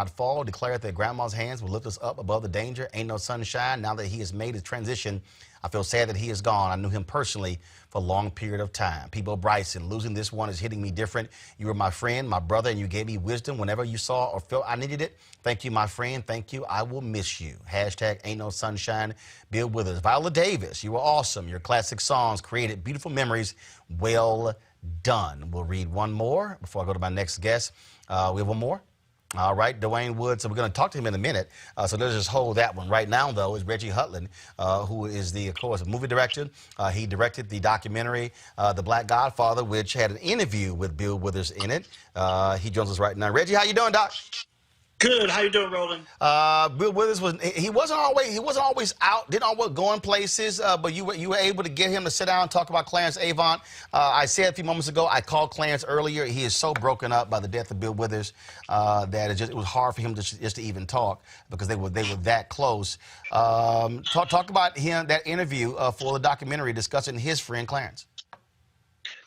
fall. Declare that grandma's hands will lift us up above the danger. Ain't no sunshine. Now that he has made his transition, I feel sad that he is gone. I knew him personally for a long period of time. Peebo Bryson, losing this one is hitting me different. You were my friend, my brother, and you gave me wisdom whenever you saw or felt I needed it. Thank you, my friend. Thank you. I will miss you. Hashtag ain't no sunshine. Bill Withers. Viola Davis, you were awesome. Your classic songs created beautiful memories. Well done. We'll read one more before I go to my next guest. We have one more. All right, Dwayne Woods. So we're going to talk to him in a minute. So let's just hold that one. Right now, though, is Reggie Hudlin, who is of course, movie director. He directed the documentary, The Black Godfather, which had an interview with Bill Withers in it. He joins us right now. Reggie, how you doing, Doc? Good. How you doing, Roland? Bill Withers wasn't always out, didn't always go in places, but you were able to get him to sit down and talk about Clarence Avant. I said a few moments ago, I called Clarence earlier. He is so broken up by the death of Bill Withers that it was hard for him just to even talk because they were that close. Talk about him, that interview for the documentary discussing his friend Clarence.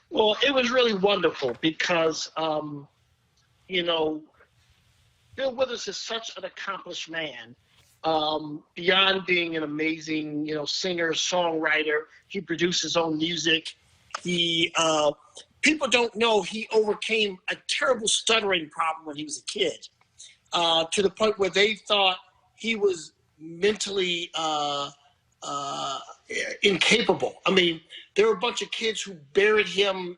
Well, it was really wonderful because you know, Bill Withers is such an accomplished man. Beyond being an amazing, singer, songwriter, he produced his own music. People don't know he overcame a terrible stuttering problem when he was a kid, to the point where they thought he was mentally incapable. I mean, there were a bunch of kids who buried him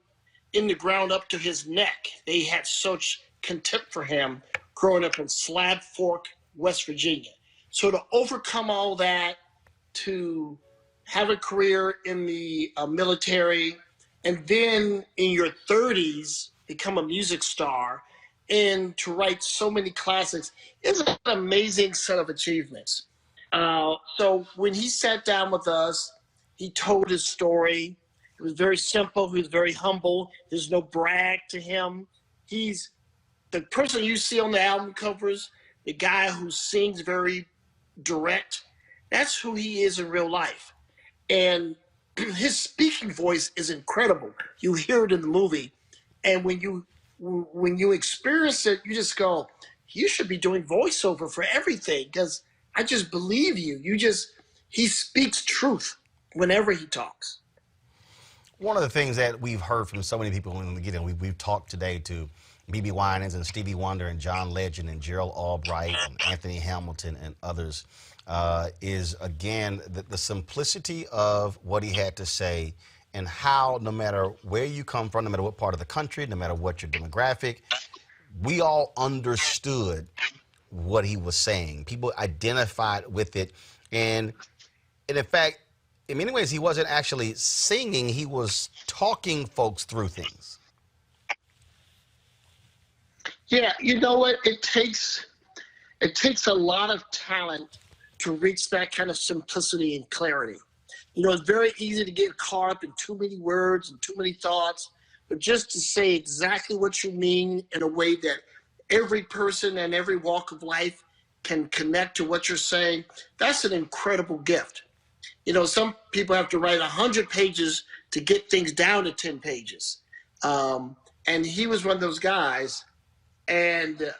in the ground up to his neck. They had such contempt for him growing up in Slab Fork, West Virginia. So to overcome all that, to have a career in the military, and then in your 30s, become a music star, and to write so many classics is an amazing set of achievements. So when he sat down with us, he told his story. It was very simple. He was very humble. There's no brag to him. He's the person you see on the album covers, the guy who sings very direct, that's who he is in real life. And his speaking voice is incredible. You hear it in the movie. And when you experience it, you just go, you should be doing voiceover for everything because I just believe you. He speaks truth whenever he talks. One of the things that we've heard from so many people when we get in, we've talked today to B.B. Winans and Stevie Wonder and John Legend and Gerald Albright and Anthony Hamilton and others, is, again, the simplicity of what he had to say and how, no matter where you come from, no matter what part of the country, no matter what your demographic, we all understood what he was saying. People identified with it. And in fact, in many ways, he wasn't actually singing. He was talking folks through things. Yeah, you know what? It takes a lot of talent to reach that kind of simplicity and clarity. It's very easy to get caught up in too many words and too many thoughts, but just to say exactly what you mean in a way that every person and every walk of life can connect to what you're saying, that's an incredible gift. Some people have to write 100 pages to get things down to 10 pages. And he was one of those guys. And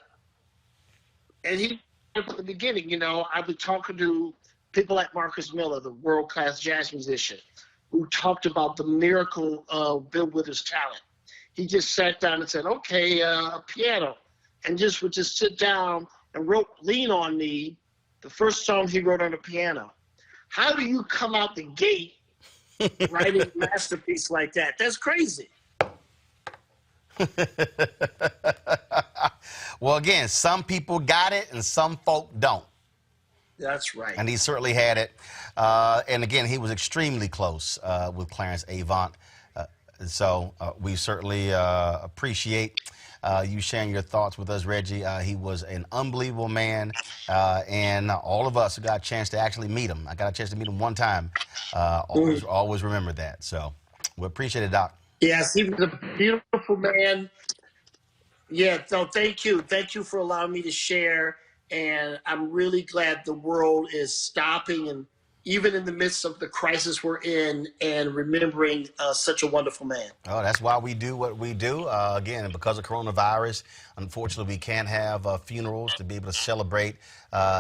he, at the beginning, I've been talking to people like Marcus Miller, the world-class jazz musician, who talked about the miracle of Bill Withers' talent. He just sat down and said, okay, a piano, and would just sit down and wrote Lean on Me, the first song he wrote on the piano. How do you come out the gate writing a masterpiece like that? That's crazy. Well, again, some people got it and some folk don't. That's right. And he certainly had it. And again, he was extremely close with Clarence Avant. So we certainly appreciate you sharing your thoughts with us, Reggie. He was an unbelievable man. And all of us who got a chance to actually meet him, I got a chance to meet him one time, always remember that. So we appreciate it, Doc. Yes, he was a beautiful man. Yeah, no, thank you. Thank you for allowing me to share. And I'm really glad the world is stopping and, even in the midst of the crisis we're in, and remembering such a wonderful man. Oh, that's why we do what we do. Again, because of coronavirus, unfortunately, we can't have funerals to be able to celebrate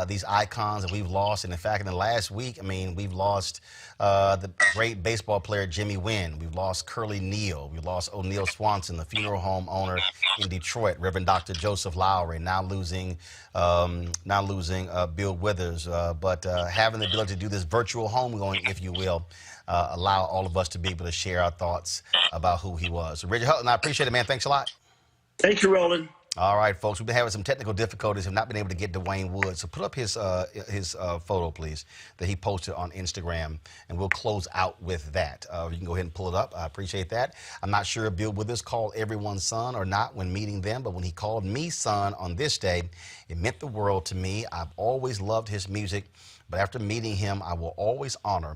these icons that we've lost. And in fact, in the last week, I mean, we've lost the great baseball player Jimmy Wynn. We've lost Curly Neal. We lost O'Neal Swanson, the funeral home owner in Detroit. Reverend Dr. Joseph Lowry, now losing Bill Withers. But having the ability to do this virtual homegoing, if you will, allow all of us to be able to share our thoughts about who he was. So Richard Hutton, I appreciate it, man. Thanks a lot. Thank you, Roland. All right, folks. We've been having some technical difficulties. Have not been able to get Dwayne Woods. So put up his photo, please, that he posted on Instagram, and we'll close out with that. You can go ahead and pull it up. I appreciate that. I'm not sure if Bill Withers called everyone son or not when meeting them, but when he called me son on this day, it meant the world to me. I've always loved his music, but after meeting him, I will always honor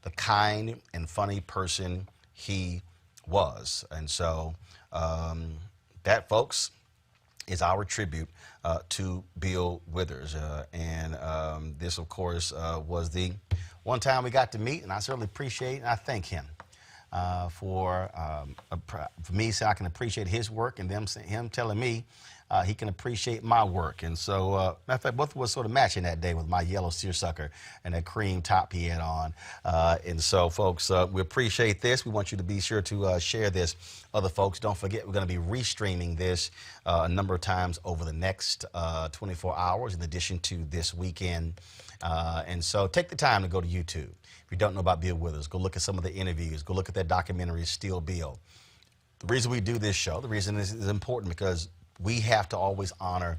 the kind and funny person he was. And so that, folks, is our tribute to Bill Withers. This, of course, was the one time we got to meet, and I certainly appreciate and I thank him for me, so I can appreciate his work, and him telling me he can appreciate my work. And so, matter of fact, both of us sort of matching that day with my yellow seersucker and that cream top he had on. And so, folks, we appreciate this. We want you to be sure to share this. Other folks, don't forget, we're going to be restreaming this a number of times over the next 24 hours in addition to this weekend. And so take the time to go to YouTube. If you don't know about Bill Withers, go look at some of the interviews. Go look at that documentary, Still Bill. The reason we do this show, the reason this is important, because we have to always honor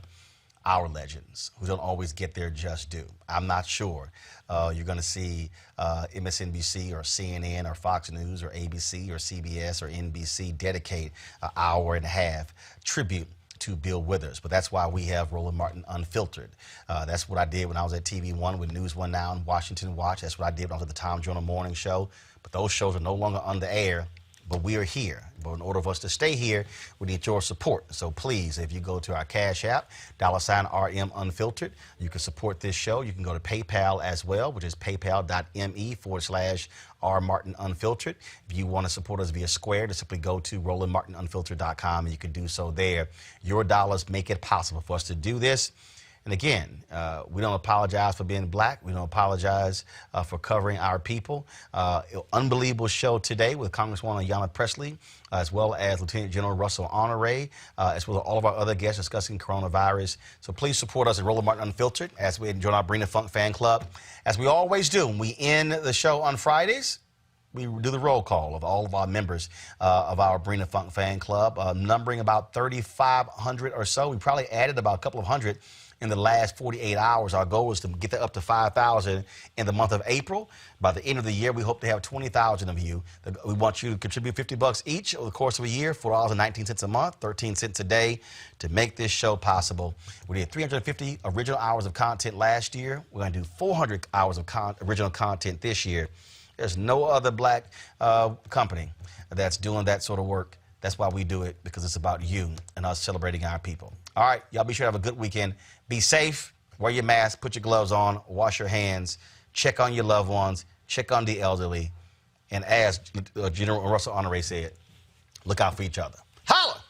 our legends who don't always get their just due. I'm not sure you're going to see MSNBC or CNN or Fox News or ABC or CBS or NBC dedicate an hour and a half tribute to Bill Withers, but that's why we have Roland Martin Unfiltered. That's what I did when I was at TV One with News One Now and Washington Watch. That's what I did when I was at the Tom Joyner Morning Show. But those shows are no longer on the air. But we are here. But in order for us to stay here, we need your support. So please, if you go to our Cash App, $RM Unfiltered, you can support this show. You can go to PayPal as well, which is paypal.me/R Martin Unfiltered. If you want to support us via Square, just simply go to RolandMartinUnfiltered.com, and you can do so there. Your dollars make it possible for us to do this. And again, we don't apologize for being black. We don't apologize for covering our people. Unbelievable show today with Congresswoman Ayanna Pressley, as well as Lieutenant General Russell Honore, as well as all of our other guests discussing coronavirus. So please support us at Roland Martin Unfiltered as we join our Bring the Funk fan club. As we always do, when we end the show on Fridays, we do the roll call of all of our members of our Bring the Funk fan club, numbering about 3,500 or so. We probably added about a couple of hundred in the last 48 hours. Our goal is to get that up to 5,000 in the month of April. By the end of the year, we hope to have 20,000 of you. We want you to contribute $50 each over the course of a year, $4.19 a month, 13 cents a day to make this show possible. We did 350 original hours of content last year. We're going to do 400 hours of original content this year. There's no other black company that's doing that sort of work. That's why we do it, because it's about you and us celebrating our people. All right, y'all be sure to have a good weekend. Be safe, wear your mask, put your gloves on, wash your hands, check on your loved ones, check on the elderly, and as General Russell Honore said, look out for each other. Holla!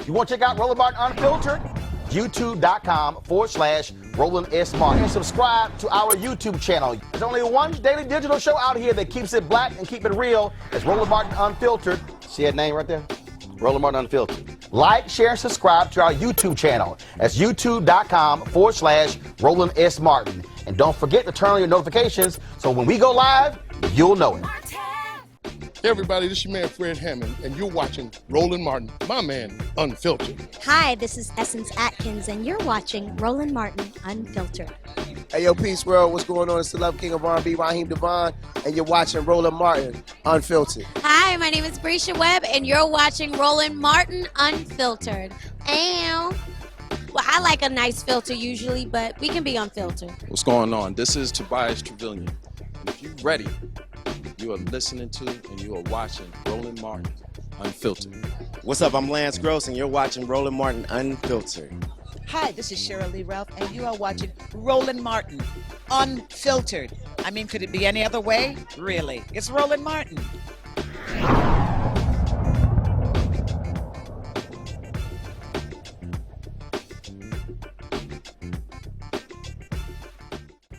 You want to check out Roland Martin Unfiltered? YouTube.com/Roland S. Martin. And subscribe to our YouTube channel. There's only one daily digital show out here that keeps it black and keep it real. It's Roland Martin Unfiltered. See that name right there? Roland Martin Unfiltered. Like, share, and subscribe to our YouTube channel. That's YouTube.com/Roland S. Martin. And don't forget to turn on your notifications so when we go live, you'll know it. Hey everybody, this is your man Fred Hammond, and you're watching Roland Martin, my man, Unfiltered. Hi, this is Essence Atkins, and you're watching Roland Martin Unfiltered. Hey yo, Peace World, what's going on? It's the Love King of R&B, Raheem Devon, and you're watching Roland Martin Unfiltered. Hi, my name is Brescia Webb, and you're watching Roland Martin Unfiltered. And well, I like a nice filter usually, but we can be unfiltered. What's going on? This is Tobias Trevelyan, and if you're ready, you are listening to and you are watching Roland Martin Unfiltered. What's up? I'm Lance Gross, and you're watching Roland Martin Unfiltered. Hi, this is Cheryl Lee Ralph, and you are watching Roland Martin Unfiltered. I mean, could it be any other way? Really? It's Roland Martin.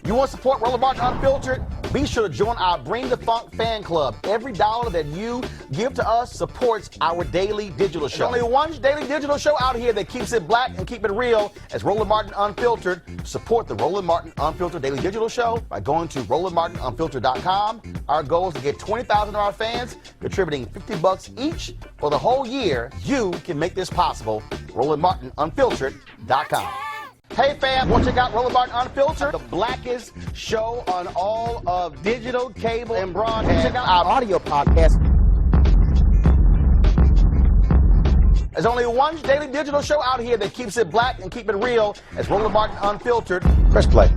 You want to support Roland Martin Unfiltered? Be sure to join our Bring the Funk fan club. Every dollar that you give to us supports our daily digital show. There's only one daily digital show out here that keeps it black and keep it real. As Roland Martin Unfiltered. Support the Roland Martin Unfiltered daily digital show by going to RolandMartinUnfiltered.com. Our goal is to get 20,000 of our fans contributing $50 each for the whole year. You can make this possible. RolandMartinUnfiltered.com. Hey fam, want to check out Roland Martin Unfiltered, the blackest show on all of digital, cable, and broadcast. Check out our audio podcast. There's only one daily digital show out here that keeps it black and keep it real. It's Roland Martin Unfiltered. Press play.